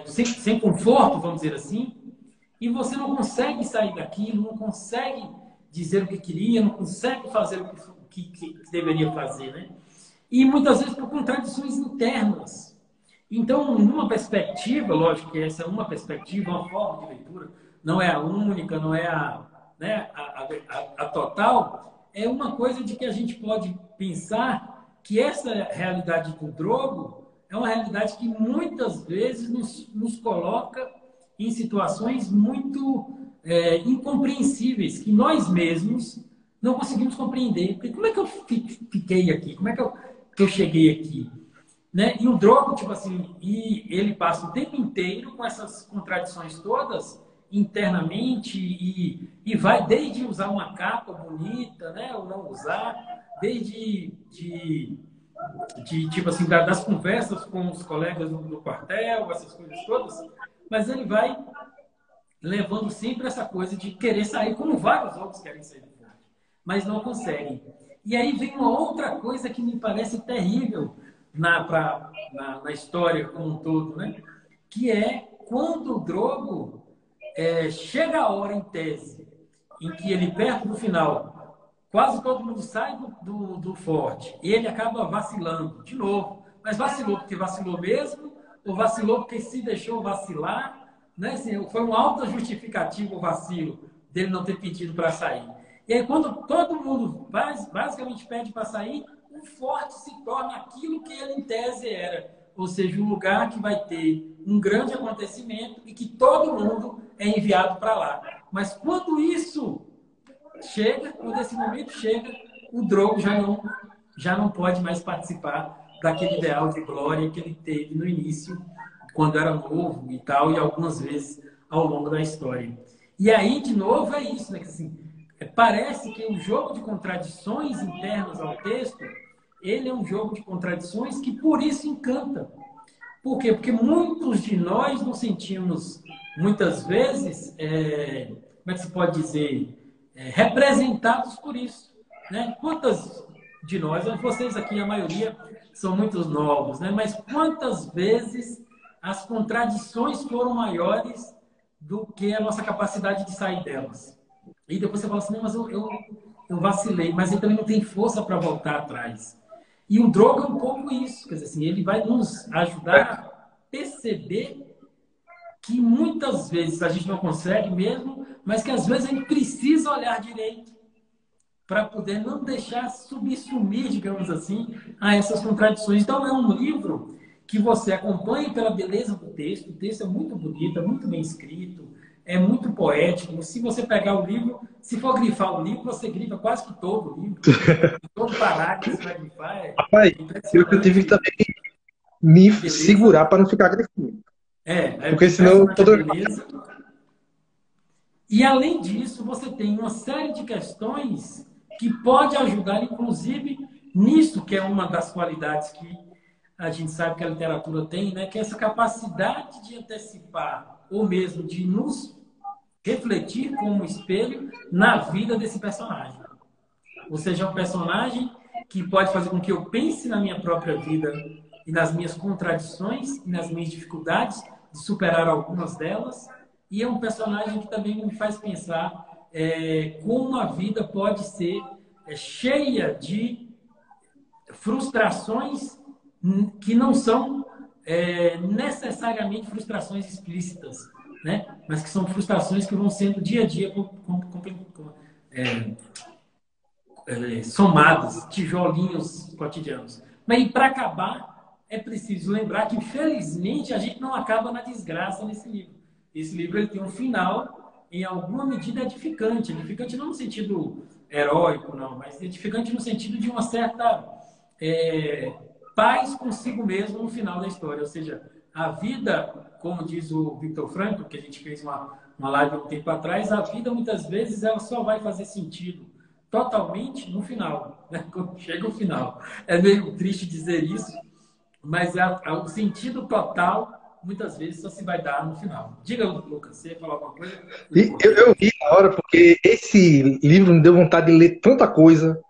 sem conforto, vamos dizer assim, e você não consegue sair daquilo, não consegue dizer o que queria, não consegue fazer o que deveria fazer, né? E muitas vezes por contradições internas. Então, numa perspectiva, lógico que essa é uma perspectiva, uma forma de leitura, não é a única, não é a total, é uma coisa de que a gente pode pensar que essa realidade do Drogo é uma realidade que muitas vezes nos coloca em situações muito incompreensíveis, que nós mesmos não conseguimos compreender. Porque como é que eu fiquei aqui? Como é que eu cheguei aqui? Né? E o Drogo, tipo assim, e ele passa o tempo inteiro com essas contradições todas internamente e vai desde usar uma capa bonita, né, ou não usar, desde tipo assim, das conversas com os colegas no quartel, essas coisas todas, mas ele vai levando sempre essa coisa de querer sair, como vários outros querem sair do forte, mas não conseguem. E aí vem uma outra coisa que me parece terrível na história como um todo, né? Que é quando o Drogo chega a hora, em tese, em que ele, perto do final, quase todo mundo sai do forte, e ele acaba vacilando de novo. Mas vacilou porque vacilou mesmo, ou vacilou porque se deixou vacilar, né? Assim, foi uma alta justificativa o vacilo dele não ter pedido para sair. E aí, quando todo mundo basicamente pede para sair, o forte se torna aquilo que ele, em tese, era. Ou seja, um lugar que vai ter um grande acontecimento e que todo mundo é enviado para lá. Mas quando isso chega, quando esse momento chega, o Drogo já não pode mais participar daquele ideal de glória que ele teve no início, quando era novo e tal, e algumas vezes ao longo da história. E aí, de novo, é isso, né? Que, assim, parece que o jogo de contradições internas ao texto, ele é um jogo de contradições que por isso encanta. Por quê? Porque muitos de nós nos sentimos, muitas vezes, como é que se pode dizer, representados por isso. Né? Quantas de nós, vocês aqui, a maioria, são muito novos, né? Mas quantas vezes as contradições foram maiores do que a nossa capacidade de sair delas? E depois você fala assim, não, mas eu vacilei, mas ele também não tem força para voltar atrás. E o Drogo é um pouco isso, quer dizer assim, ele vai nos ajudar a perceber que muitas vezes a gente não consegue mesmo, mas que às vezes a gente precisa olhar direito para poder não deixar subsumir, digamos assim, a essas contradições. Então é um livro que você acompanha pela beleza do texto. O texto é muito bonito, é muito bem escrito, é muito poético. Se você pegar o livro, se for grifar o livro, você grifa quase que todo o livro. Todo parágrafo você vai grifar. Rapaz, eu tive que também me segurar para não ficar grifando. Porque senão todo... beleza. E além disso, você tem uma série de questões que pode ajudar, inclusive, nisso que é uma das qualidades que a gente sabe que a literatura tem, né? Que é essa capacidade de antecipar, ou mesmo de nos refletir como espelho na vida desse personagem. Ou seja, é um personagem que pode fazer com que eu pense na minha própria vida e nas minhas contradições e nas minhas dificuldades de superar algumas delas. E é um personagem que também me faz pensar como a vida pode ser cheia de frustrações que não são necessariamente frustrações explícitas, né? Mas que são frustrações que vão sendo dia a dia somadas, tijolinhos cotidianos. Mas para acabar, é preciso lembrar que, infelizmente, a gente não acaba na desgraça nesse livro. Esse livro ele tem um final, em alguma medida, edificante. Edificante não no sentido heróico, não, mas edificante no sentido de uma certa paz consigo mesmo no final da história. Ou seja, a vida, como diz o Viktor Frankl, que a gente fez uma uma live um tempo atrás, a vida muitas vezes ela só vai fazer sentido totalmente no final, né? Quando chega o final. É meio triste dizer isso, mas o sentido total muitas vezes só se vai dar no final. Diga, Lucas, você ia falar alguma coisa? E eu ri na hora, porque esse livro me deu vontade de ler tanta coisa.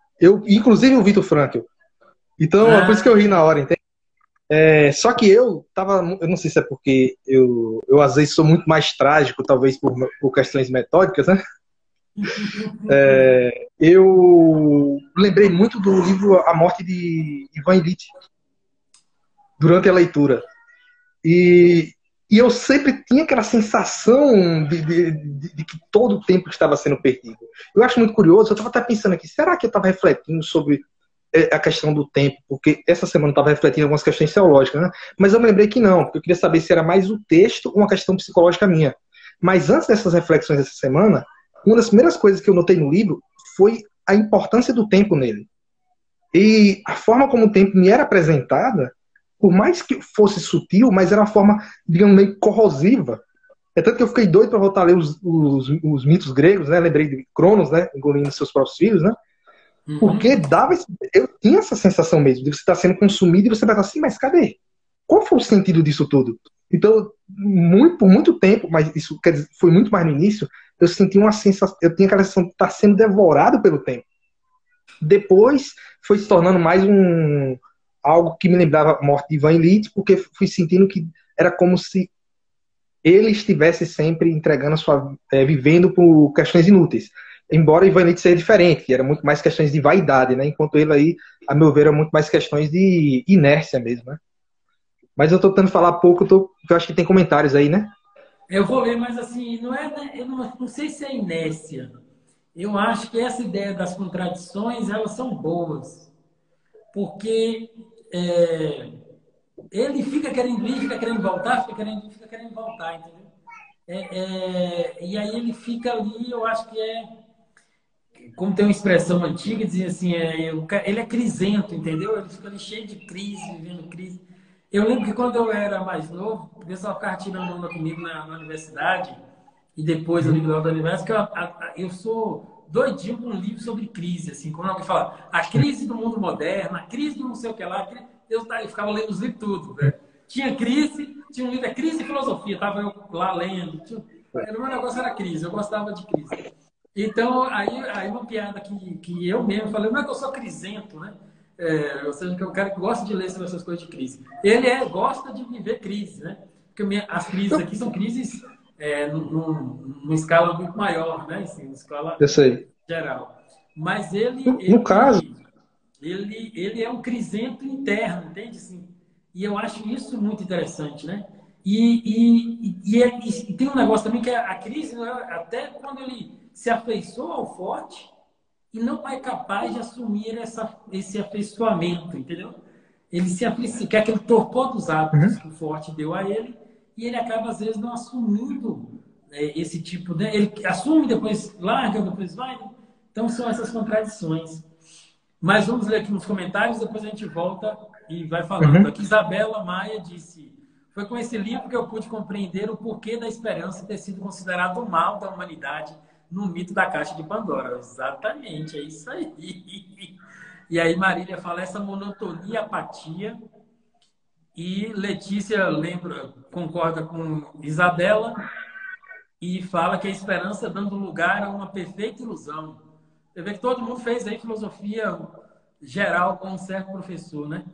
Inclusive o Viktor Frankl. Então, é por isso que eu ri na hora, entende? Só que eu não sei se é porque eu às vezes sou muito mais trágico, talvez por questões metódicas, né? Eu lembrei muito do livro A Morte de Ivan Ilitch durante a leitura. E eu sempre tinha aquela sensação de que todo o tempo estava sendo perdido. Eu acho muito curioso, eu estava até pensando aqui, será que eu estava refletindo sobre a questão do tempo? Porque essa semana eu estava refletindo algumas questões teológicas, né? Mas eu me lembrei que não, porque eu queria saber se era mais o texto ou uma questão psicológica minha. Mas antes dessas reflexões dessa semana, uma das primeiras coisas que eu notei no livro foi a importância do tempo nele. E a forma como o tempo me era apresentada, por mais que fosse sutil, mas era uma forma, digamos, meio corrosiva. É tanto que eu fiquei doido para voltar a ler os mitos gregos, né? Lembrei de Cronos, né? Engolindo seus próprios filhos, né? Porque eu tinha essa sensação mesmo, de você estar sendo consumido e você vai estar assim, mas cadê? Qual foi o sentido disso tudo? Então, por muito tempo, mas isso quer dizer, foi muito mais no início, eu senti uma sensação, eu tinha aquela sensação de estar sendo devorado pelo tempo. Depois foi se tornando mais algo que me lembrava a morte de Ivan Ilitch, porque fui sentindo que era como se ele estivesse sempre entregando vivendo por questões inúteis. Embora Ivan Ilitch seja diferente, que era muito mais questões de vaidade, né? Enquanto ele aí, a meu ver, era muito mais questões de inércia mesmo, né? Mas eu tô tentando falar pouco, eu acho que tem comentários aí, né? Eu vou ler, mas assim, não é, né, eu não sei se é inércia. Eu acho que essa ideia das contradições, elas são boas. Porque ele fica querendo ir, fica querendo voltar, fica querendo voltar, entendeu? E aí ele fica ali, eu acho que como tem uma expressão antiga, dizia assim, ele é crisento, entendeu? Ele fica ali cheio de crise, vivendo crise. Eu lembro que quando eu era mais novo, o pessoal ficava tirando onda comigo na universidade, e depois eu ligo lá da universidade, que eu sou doidinho com um livro sobre crise, assim, quando alguém fala, a crise do mundo moderno, a crise do não sei o que lá, eu ficava lendo os livros tudo, né? Tinha crise, tinha um livro, Crise e Filosofia, estava eu lá lendo, o meu negócio era crise, eu gostava de crise. Então, aí uma piada que eu mesmo falei, não é que eu sou crisento, né? Ou seja, que é um cara que gosta de ler sobre essas coisas de crise. Ele gosta de viver crise, né? Porque as crises aqui são crises numa escala muito maior, né? Assim, numa escala Eu sei. geral. Mas No caso, ele é um crisento interno, entende? Assim, e eu acho isso muito interessante, né? E tem um negócio também que a crise, né, até quando ele se afeiçoa ao forte e não é capaz de assumir esse afeiçoamento, entendeu? Ele se afeiçoa, que é aquele torpor dos hábitos que o forte deu a ele, e ele acaba, às vezes, não assumindo esse tipo, né? Ele assume, depois larga, depois vai. Então, são essas contradições. Mas vamos ler aqui nos comentários, depois a gente volta e vai falando. Aqui Isabela Maia disse: foi com esse livro que eu pude compreender o porquê da esperança ter sido considerado o mal da humanidade no mito da caixa de Pandora. Exatamente, é isso aí. E aí Marília fala essa monotonia e apatia. E Letícia concorda com Isabela e fala que a esperança dando lugar a uma perfeita ilusão. Você vê que todo mundo fez aí filosofia geral com um certo professor, né?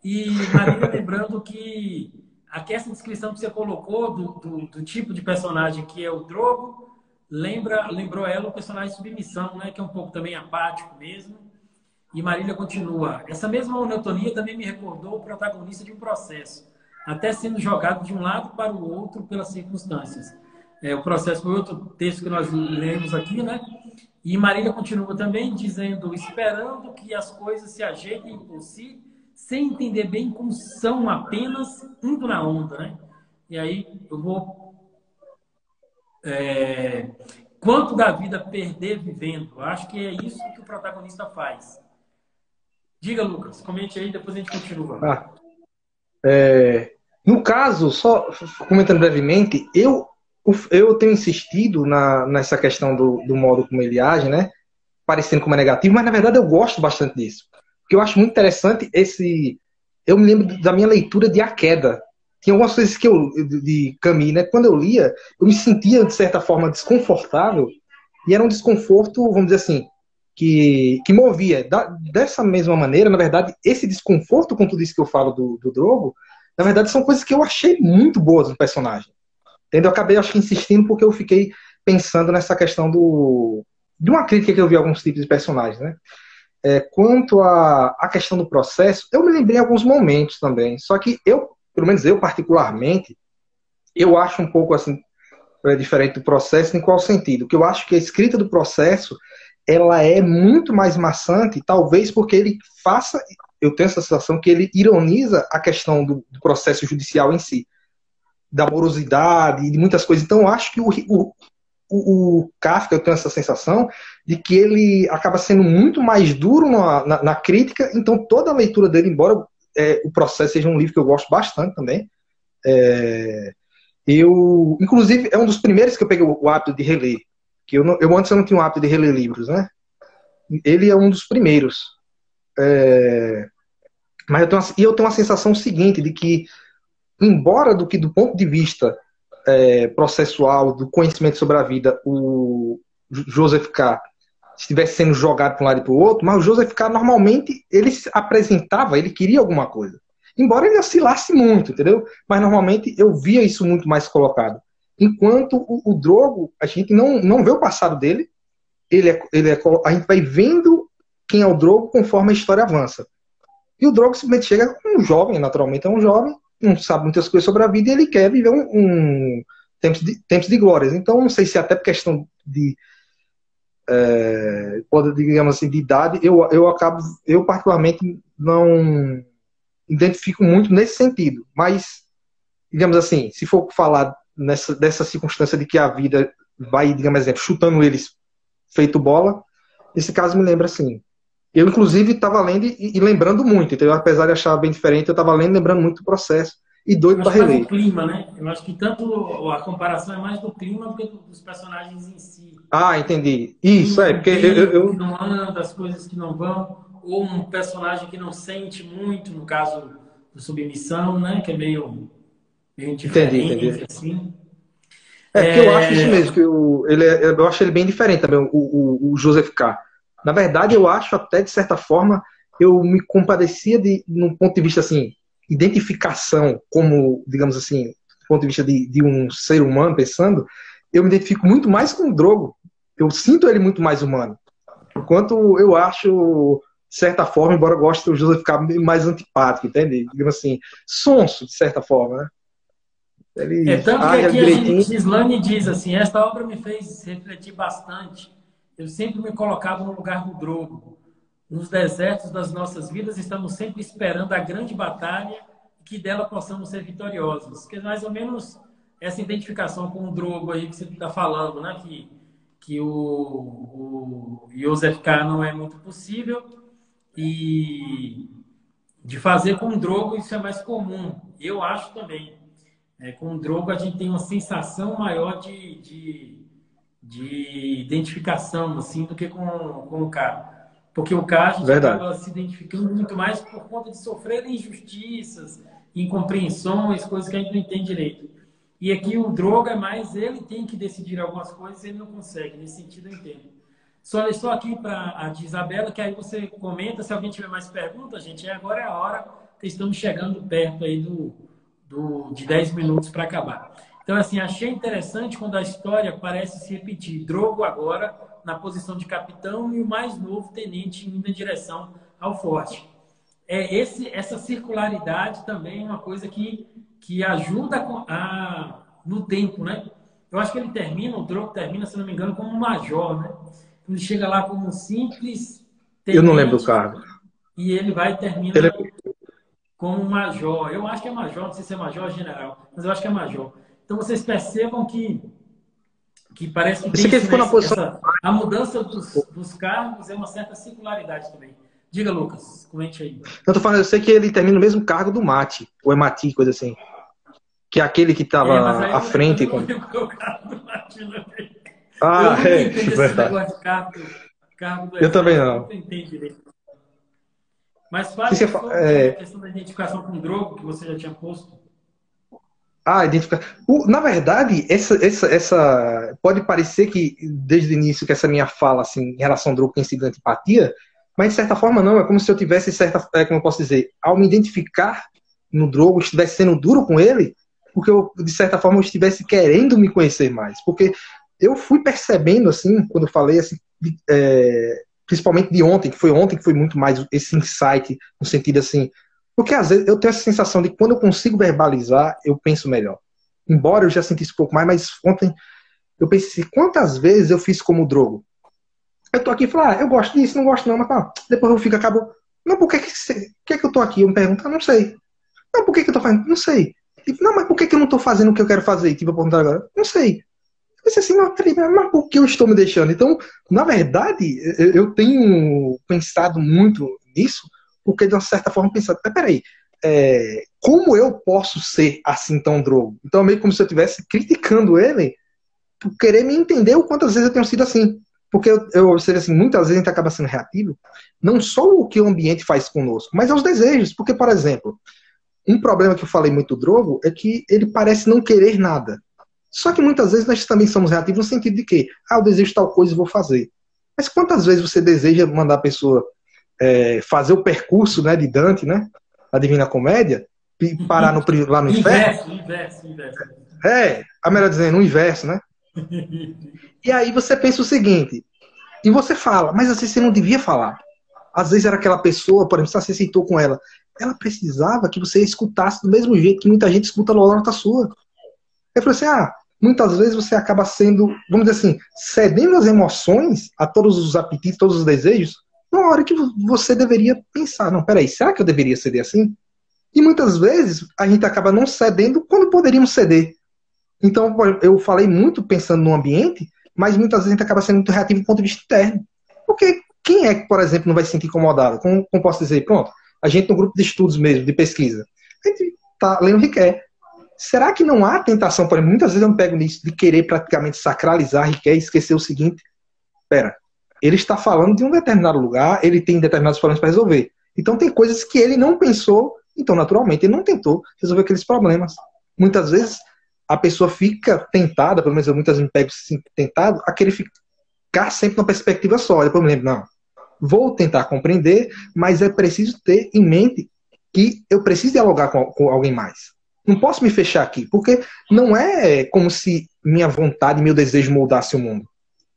E Marília lembrando que essa descrição que você colocou do tipo de personagem que é o Drogo, lembrou ela o personagem de Submissão, né? Que é um pouco também apático mesmo. E Marília continua. Essa mesma monotonia também me recordou o protagonista de um processo, até sendo jogado de um lado para o outro pelas circunstâncias. O processo foi outro texto que nós lemos aqui, né? E Marília continua também dizendo, esperando que as coisas se ajeitem por si, sem entender bem como são apenas indo na onda, né? E aí eu vou... quanto da vida perder vivendo? Acho que é isso que o protagonista faz. Diga, Lucas, comente aí, depois a gente continua. no caso, só comentando brevemente, eu Eu tenho insistido nessa questão do modo como ele age, né? Parecendo como é negativo, mas na verdade eu gosto bastante disso. Porque eu acho muito interessante esse. Eu me lembro da minha leitura de A Queda. Tinha algumas coisas que eu. De Camus, né? Quando eu lia, eu me sentia, de certa forma, desconfortável. E era um desconforto, vamos dizer assim, que movia. Dessa mesma maneira, na verdade, esse desconforto com tudo isso que eu falo do Drogo, na verdade, são coisas que eu achei muito boas no personagem. Entendeu? Eu acabei, acho que, insistindo porque eu fiquei pensando nessa questão de uma crítica que eu vi a alguns tipos de personagens, né? Quanto à questão do processo, eu me lembrei em alguns momentos também. Só que eu, pelo menos eu particularmente, eu acho um pouco assim diferente do processo. Em qual sentido? Que eu acho que a escrita do processo ela é muito mais maçante, talvez porque ele faça, eu tenho essa sensação que ele ironiza a questão do processo judicial em si, da morosidade e de muitas coisas. Então eu acho que o Kafka, eu tenho essa sensação de que ele acaba sendo muito mais duro na crítica. Então toda a leitura dele, embora o processo seja um livro que eu gosto bastante também, inclusive, é um dos primeiros que eu peguei o hábito de reler. Que eu antes eu não tinha o hábito de reler livros, né? Ele é um dos primeiros. Mas eu tenho uma sensação seguinte, de que, embora do ponto de vista processual, do conhecimento sobre a vida, o Joseph K. estivesse sendo jogado para um lado e para o outro, mas o Joseph K. normalmente, ele se apresentava, ele queria alguma coisa. Embora ele oscilasse muito, entendeu? Mas normalmente eu via isso muito mais colocado. Enquanto o Drogo, a gente não vê o passado dele, a gente vai vendo quem é o Drogo conforme a história avança. E o Drogo simplesmente chega um jovem, naturalmente é um jovem, não sabe muitas coisas sobre a vida e ele quer viver tempos de glórias. Então, não sei se até por questão de digamos assim, de idade, eu particularmente não identifico muito nesse sentido. Mas, digamos assim, se for falar dessa circunstância de que a vida vai, digamos assim, chutando eles feito bola, esse caso me lembra assim. Eu, inclusive, estava lendo e lembrando muito, então, apesar de achar bem diferente, eu estava lendo e lembrando muito do processo e doido para reler. Mais do clima, né? Eu acho que tanto a comparação é mais do clima do que dos personagens em si. Ah, entendi. Isso, porque que não anda, as coisas que não vão, ou um personagem que não sente muito, no caso do Submissão, né? Que é meio diferente, entendi. assim. Porque eu acho isso mesmo, que eu acho ele bem diferente também, o Joseph K. Na verdade, eu acho até, de certa forma, eu me compadecia num ponto de vista, assim, identificação como, digamos assim, do ponto de vista de um ser humano pensando, eu me identifico muito mais com o Drogo. Eu sinto ele muito mais humano. Enquanto eu acho, de certa forma, embora eu goste do Joseph K. mais antipático, entende? Digamos assim, sonso, de certa forma, né? Ele tanto que aqui a Gislane diz assim, esta obra me fez refletir bastante. Eu sempre me colocava no lugar do Drogo. Nos desertos das nossas vidas, estamos sempre esperando a grande batalha e que dela possamos ser vitoriosos. Que é mais ou menos essa identificação com o Drogo aí que você está falando, né? Que o Joseph K. não é muito possível e de fazer com o Drogo isso é mais comum. Eu acho também. Com o Drogo a gente tem uma sensação maior de identificação assim, do que com o K. Porque o K a gente acaba se identificando muito mais por conta de sofrer injustiças, incompreensões, coisas que a gente não entende direito. E aqui o Drogo é mais, ele tem que decidir algumas coisas e ele não consegue. Nesse sentido eu entendo. Só aqui para a de Isabela, que aí você comenta, se alguém tiver mais perguntas, gente, agora é a hora que estamos chegando perto aí de 10 minutos para acabar. Então, assim, achei interessante quando a história parece se repetir. Drogo agora na posição de capitão e o mais novo tenente indo em direção ao forte. Essa circularidade também é uma coisa que ajuda no tempo, né? Eu acho que o Drogo termina, se não me engano, como um major, né? Ele chega lá como um simples tenente. Eu não lembro do cargo. E ele vai e termina como um major. Eu acho que é major, não sei se é major ou general, mas eu acho que é major. Então vocês percebam que parece que a mudança dos cargos é uma certa circularidade também. Diga, Lucas, comente aí. Eu sei que ele termina no mesmo cargo do Mate, ou é Mati, coisa assim. Que é aquele que Mas estava aí à eu frente. não lembro o carro do Latino. Eu Ah, nunca é, entendo esse verdade. negócio de carro do Eu também exército, eu não. nunca entendi direito. Mas Se fale você aí fa- sobre a é, questão da identificação com droga que você já tinha posto. identificar. Na verdade, essa pode parecer que desde o início que essa minha fala assim, em relação ao Drogo tem sido antipatia, mas de certa forma não. É como se eu tivesse como eu posso dizer, ao me identificar no Drogo, estivesse sendo duro com ele, porque eu de certa forma eu estivesse querendo me conhecer mais, porque eu fui percebendo assim, quando eu falei assim, principalmente de ontem, que foi muito mais esse insight no sentido assim, porque às vezes eu tenho essa sensação de que quando eu consigo verbalizar, eu penso melhor. Embora eu já sentisse um pouco mais, mas ontem eu pensei assim, quantas vezes eu fiz como o Drogo? Eu tô aqui e falo, eu gosto disso, não gosto não, mas pá, depois eu fico, acabo, não, por que eu tô aqui? Eu me pergunto, não sei. Não, por que eu tô fazendo? Não sei. Tipo, não, mas por que eu não tô fazendo o que eu quero fazer? Tipo, eu perguntar agora, não sei. Eu pensei assim, mas por que eu estou me deixando? Então, na verdade, eu tenho pensado muito nisso, porque de uma certa forma pensando, peraí, como eu posso ser assim tão Drogo? Então é meio como se eu estivesse criticando ele por querer me entender o quantas vezes eu tenho sido assim. Porque eu seria assim, muitas vezes a gente acaba sendo reativo, não só o que o ambiente faz conosco, mas aos desejos. Porque, por exemplo, um problema que eu falei muito do Drogo é que ele parece não querer nada. Só que muitas vezes nós também somos reativos no sentido de que, eu desejo tal coisa e vou fazer. Mas quantas vezes você deseja mandar a pessoa fazer o percurso, né, de Dante, né, a Divina Comédia, e parar lá no inferno? Inverso. A melhor dizendo, no inverso, né? E aí você pensa o seguinte, e você fala, mas às vezes você não devia falar. Às vezes era aquela pessoa, por exemplo, se você citou com ela precisava que você escutasse do mesmo jeito que muita gente escuta a nota sua. Eu falei assim, muitas vezes você acaba sendo, vamos dizer assim, cedendo as emoções, a todos os apetites, todos os desejos, na hora que você deveria pensar, não, peraí, será que eu deveria ceder assim? E muitas vezes a gente acaba não cedendo quando poderíamos ceder. Então, eu falei muito pensando no ambiente, mas muitas vezes a gente acaba sendo muito reativo do ponto de vista interno. Porque quem é que, por exemplo, não vai se sentir incomodado? Como posso dizer? Pronto, a gente no grupo de estudos mesmo, de pesquisa, a gente está lendo o que quer. Será que não há tentação, por exemplo, muitas vezes eu me pego nisso, de querer praticamente sacralizar Riquet e esquecer o seguinte, pera, ele está falando de um determinado lugar, ele tem determinados problemas para resolver. Então tem coisas que ele não pensou, então naturalmente ele não tentou resolver aqueles problemas. Muitas vezes a pessoa fica tentada, pelo menos eu muitas vezes me pego assim, tentado, a querer ficar sempre numa perspectiva só. Depois eu me lembro, não, vou tentar compreender, mas é preciso ter em mente que eu preciso dialogar com alguém mais. Não posso me fechar aqui, porque não é como se minha vontade, meu desejo moldasse o mundo.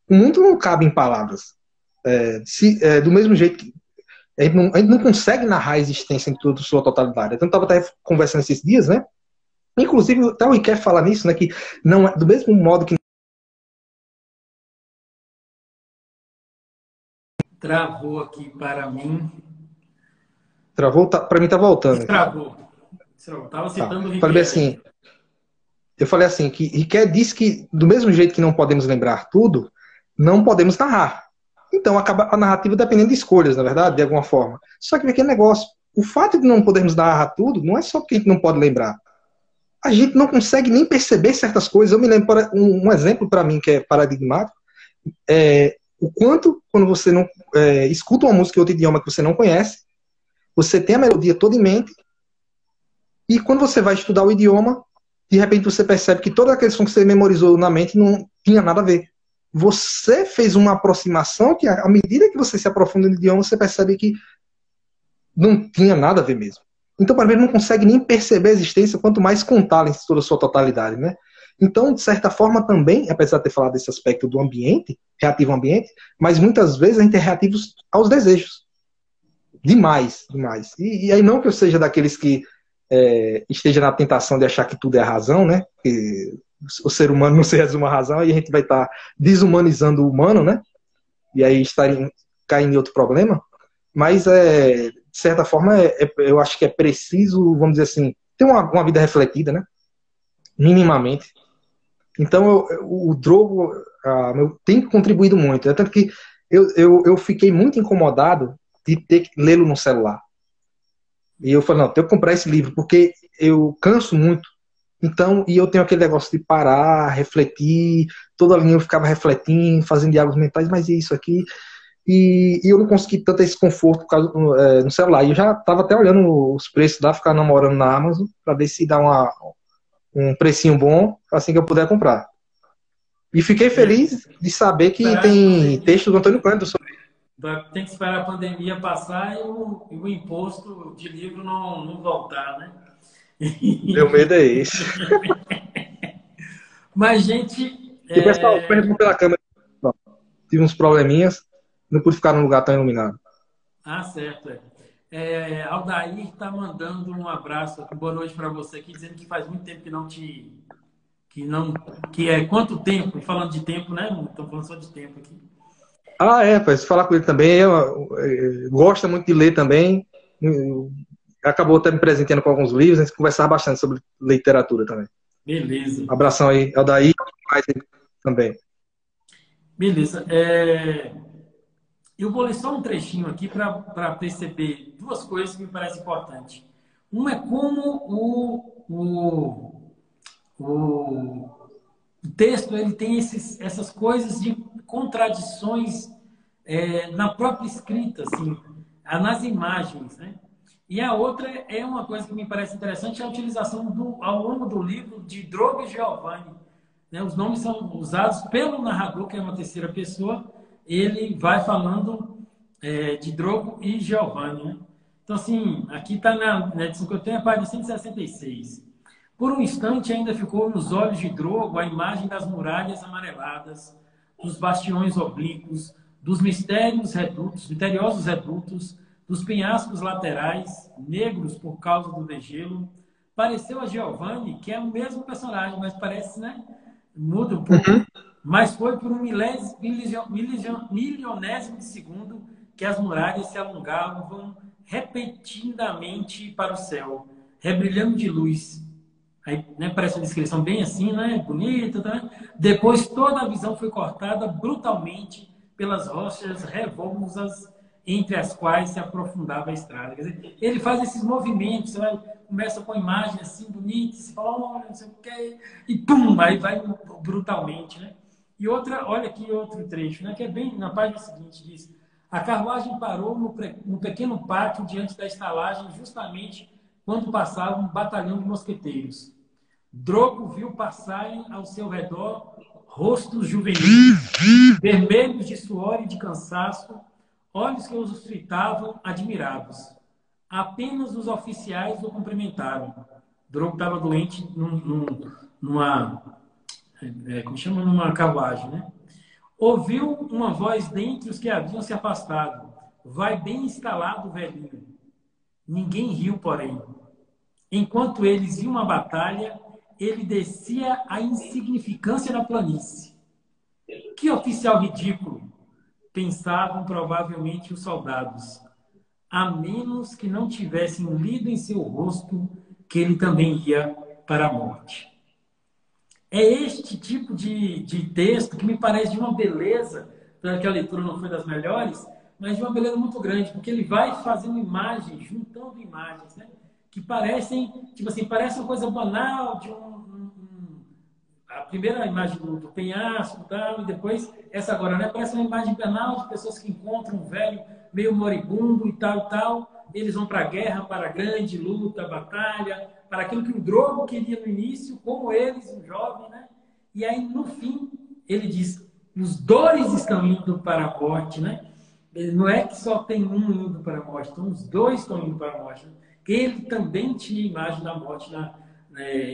O mundo não cabe em palavras. Do mesmo jeito que a gente não consegue narrar a existência em toda sua totalidade. Então, eu estava até conversando esses dias, né? Inclusive, até o Iker fala nisso, né? Que não é, do mesmo modo que. Travou aqui para mim. Travou, para mim tá voltando aqui. Destravou. Estava Tá. citando o Falei bem Riquelme assim, aí. eu falei assim, que Riquet disse que, do mesmo jeito que não podemos lembrar tudo, não podemos narrar. Então, acaba a narrativa dependendo de escolhas, na verdade, de alguma forma. Só que aquele negócio, o fato de não podermos narrar tudo, não é só porque a gente não pode lembrar. A gente não consegue nem perceber certas coisas. Eu me lembro, um exemplo para mim que é paradigmático, o quanto, quando você não escuta uma música em outro idioma que você não conhece, você tem a melodia toda em mente, e quando você vai estudar o idioma, de repente você percebe que toda aquele som que você memorizou na mente não tinha nada a ver. Você fez uma aproximação que, à medida que você se aprofunda no idioma, você percebe que não tinha nada a ver mesmo. Então, para mim, não consegue nem perceber a existência, quanto mais contá-la em toda a sua totalidade, né? Então, de certa forma, também, apesar de ter falado desse aspecto do ambiente, reativo ao ambiente, mas muitas vezes a gente é reativo aos desejos. Demais, demais. E aí não que eu seja daqueles que esteja na tentação de achar que tudo é a razão, né? Que o ser humano não se resume à razão, e a gente vai estar desumanizando o humano, né? E aí caindo em outro problema. Mas, de certa forma, eu acho que é preciso, vamos dizer assim, ter uma vida refletida, né? Minimamente. Então, o Drogo tem contribuído muito. Tanto que eu fiquei muito incomodado de ter que lê-lo no celular. E eu falei, não, tenho que comprar esse livro, porque eu canso muito Então, e eu tenho aquele negócio de parar, refletir, toda linha eu ficava refletindo, fazendo diálogos mentais, mas e isso aqui? E eu não consegui tanto esse conforto por causa, no celular. E eu já estava até olhando os preços lá, ficar namorando na Amazon, para ver se dá um precinho bom, assim que eu puder comprar. E fiquei É, feliz de saber que esperar a tem pandemia, texto do Antônio Cândido sobre tem que esperar a pandemia passar e o imposto de livro não voltar, né? meu medo é esse. Mas, gente, E o pessoal perguntou pela câmera, tive uns probleminhas, não pude ficar num lugar tão iluminado. certo. Aldair está mandando um abraço, boa noite para você aqui, dizendo que faz muito tempo que não te. Que não. Que é quanto tempo? Falando de tempo, né? Não estou falando só de tempo aqui. Ah, pois falar com ele também, gosta muito de ler também, acabou até me presenteando com alguns livros, a gente conversava bastante sobre literatura também. Beleza. Abração aí, Aldair, também. Beleza. Eu vou ler só um trechinho aqui para perceber duas coisas que me parecem importantes. Um é como o texto ele tem essas coisas de contradições na própria escrita, assim, nas imagens, né? E a outra é uma coisa que me parece interessante, é a utilização ao longo do livro de Drogo e Giovanni. Né? Os nomes são usados pelo narrador, que é uma terceira pessoa, ele vai falando de Drogo e Giovanni. Né? Então, assim, aqui está na edição que eu tenho, a página 166. Por um instante ainda ficou nos olhos de Drogo a imagem das muralhas amareladas, dos bastiões oblíquos, dos misteriosos redutos, dos penhascos laterais, negros por causa do degelo. Pareceu a Giovanni, que é o mesmo personagem, mas parece, né? Muda um pouco. Uhum. Mas foi por um milionésimo de segundo que as muralhas se alongavam repetidamente para o céu, rebrilhando de luz. Aí, né, parece uma descrição bem assim, né? Bonita, tá? Depois toda a visão foi cortada brutalmente pelas rochas revolvosas entre as quais se aprofundava a estrada. Quer dizer, ele faz esses movimentos, começa com a imagem assim bonita, se fala, olha, não sei o quê, e pum, aí vai brutalmente, né? E outra, olha aqui outro trecho, né? Que é bem na página seguinte, diz: a carruagem parou no pequeno pátio diante da estalagem, justamente quando passava um batalhão de mosqueteiros. Drogo viu passarem ao seu redor rostos juvenis, vermelhos de suor e de cansaço, olhos que os fitavam admirados. Apenas os oficiais o cumprimentaram. Drogo estava doente numa, como chama, numa carruagem, né? Ouviu uma voz dentre os que haviam se afastado. Vai bem instalado, velhinho. Ninguém riu, porém. Enquanto eles iam à batalha, ele descia a insignificância da planície. Que oficial ridículo, pensavam provavelmente os soldados, a menos que não tivessem lido em seu rosto que ele também ia para a morte. É este tipo de texto que me parece de uma beleza, porque a leitura não foi das melhores, mas de uma beleza muito grande, porque ele vai fazendo imagens, juntando imagens, né? Que parecem, tipo assim, parece uma coisa banal de a primeira imagem do penhasco tal, e depois essa agora, né? Parece uma imagem banal de pessoas que encontram um velho meio moribundo e tal. Eles vão para a guerra, para a grande luta, batalha, para aquilo que o Drogo queria no início, como eles, um jovem, né? E aí, no fim, ele diz, os dois estão indo para a morte, né? Não é que só tem um indo para a morte, então os dois estão indo para a morte. Né? Ele também tinha a imagem da morte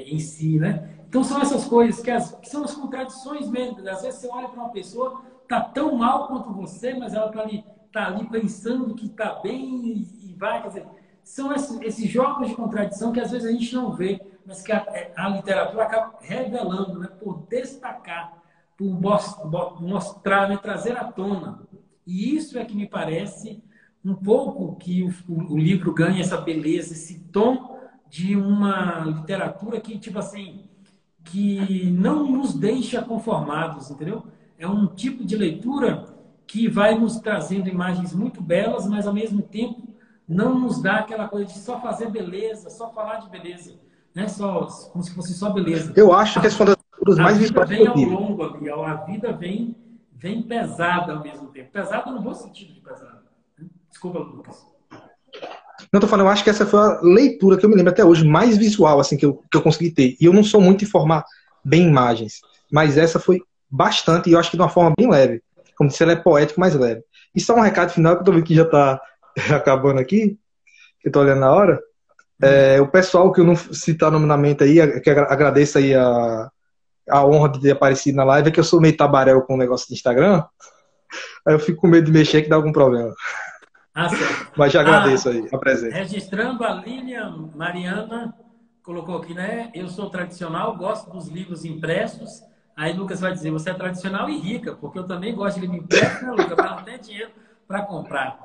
em si, né? Então são essas coisas que são as contradições mesmo. Às vezes você olha para uma pessoa, tá tão mal quanto você, mas ela tá ali pensando que está bem e vai, quer dizer, são esses jogos de contradição que às vezes a gente não vê, mas que a literatura acaba revelando, né? Por destacar, por mostrar, né? Trazer à tona. E isso é que me parece um pouco que o livro ganha essa beleza, esse tom de uma literatura que, tipo assim, que não nos deixa conformados, entendeu? É um tipo de leitura que vai nos trazendo imagens muito belas, mas ao mesmo tempo não nos dá aquela coisa de só fazer beleza, só falar de beleza. Não é só como se fosse só beleza. Eu acho que essa foi uma das leituras A mais vida visuais que vem eu ao tive. longo ali, a vida vem pesada ao mesmo tempo. Pesada no bom sentido de pesada. Desculpa, Lucas. Não tô falando, eu acho que essa foi a leitura que eu me lembro até hoje, mais visual, assim, que eu consegui ter. E eu não sou muito de formar bem imagens, mas essa foi bastante, e eu acho que de uma forma bem leve. Como disse, ela é poética, mas leve. E só um recado final, que eu tô vendo que já tá acabando aqui, que eu tô olhando na hora. O pessoal que eu não citar nominalmente aí, que agradeço aí a honra de ter aparecido na live, é que eu sou meio tabaréu com o negócio de Instagram, aí eu fico com medo de mexer que dá algum problema. Ah, certo. Mas já agradeço Ah, aí a presença. registrando a Lilian Mariana, colocou aqui, né? Eu sou tradicional, gosto dos livros impressos. Aí Lucas vai dizer, você é tradicional e rica, porque eu também gosto de livro impresso, né, Lucas? Mas não tenho dinheiro para comprar.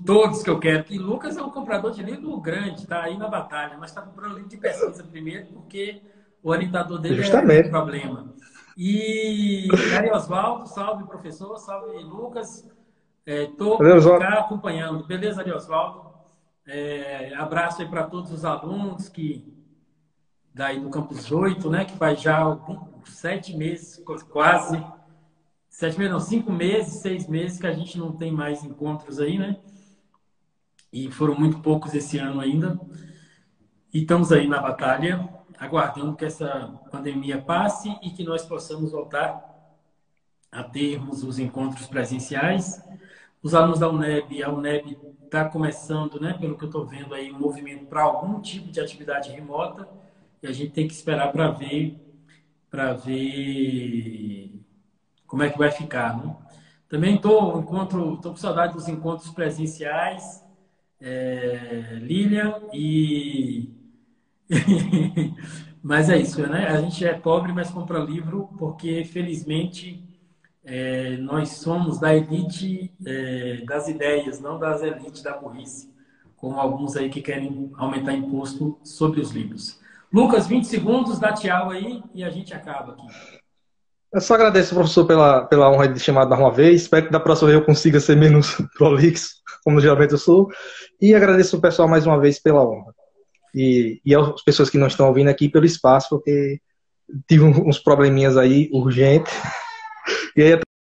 Todos que eu quero. E Lucas é um comprador de livro grande, está aí na batalha, mas está comprando livro de pesquisa primeiro, porque o orientador dele é Justamente. problema. E Ari Osvaldo, salve professor, salve Lucas. Estou Valeu, por Oswaldo. cá acompanhando. Beleza, Ari Osvaldo? Abraço aí para todos os alunos que daí do Campus 8, né? Que faz já 7 meses, quase. 7 meses, não, 5 meses, 6 meses que a gente não tem mais encontros aí, né? E foram muito poucos esse ano ainda. E estamos aí na batalha, aguardando que essa pandemia passe e que nós possamos voltar a termos os encontros presenciais. Os alunos da UNEB, a UNEB está começando, né, pelo que eu estou vendo aí, um movimento para algum tipo de atividade remota, e a gente tem que esperar para ver como é que vai ficar, né? Também estou com saudade dos encontros presenciais, Lilian, mas é isso, né? A gente é pobre, mas compra livro, porque felizmente nós somos da elite das ideias, não das elites da burrice, como alguns aí que querem aumentar imposto sobre os livros. Lucas, 20 segundos, dá tchau aí e a gente acaba aqui. Eu só agradeço, professor, pela honra de chamar mais uma vez. Espero que da próxima vez eu consiga ser menos prolixo, como geralmente eu sou. E agradeço o pessoal mais uma vez pela honra. E as pessoas que não estão ouvindo aqui pelo espaço, porque tive uns probleminhas aí urgentes. E aí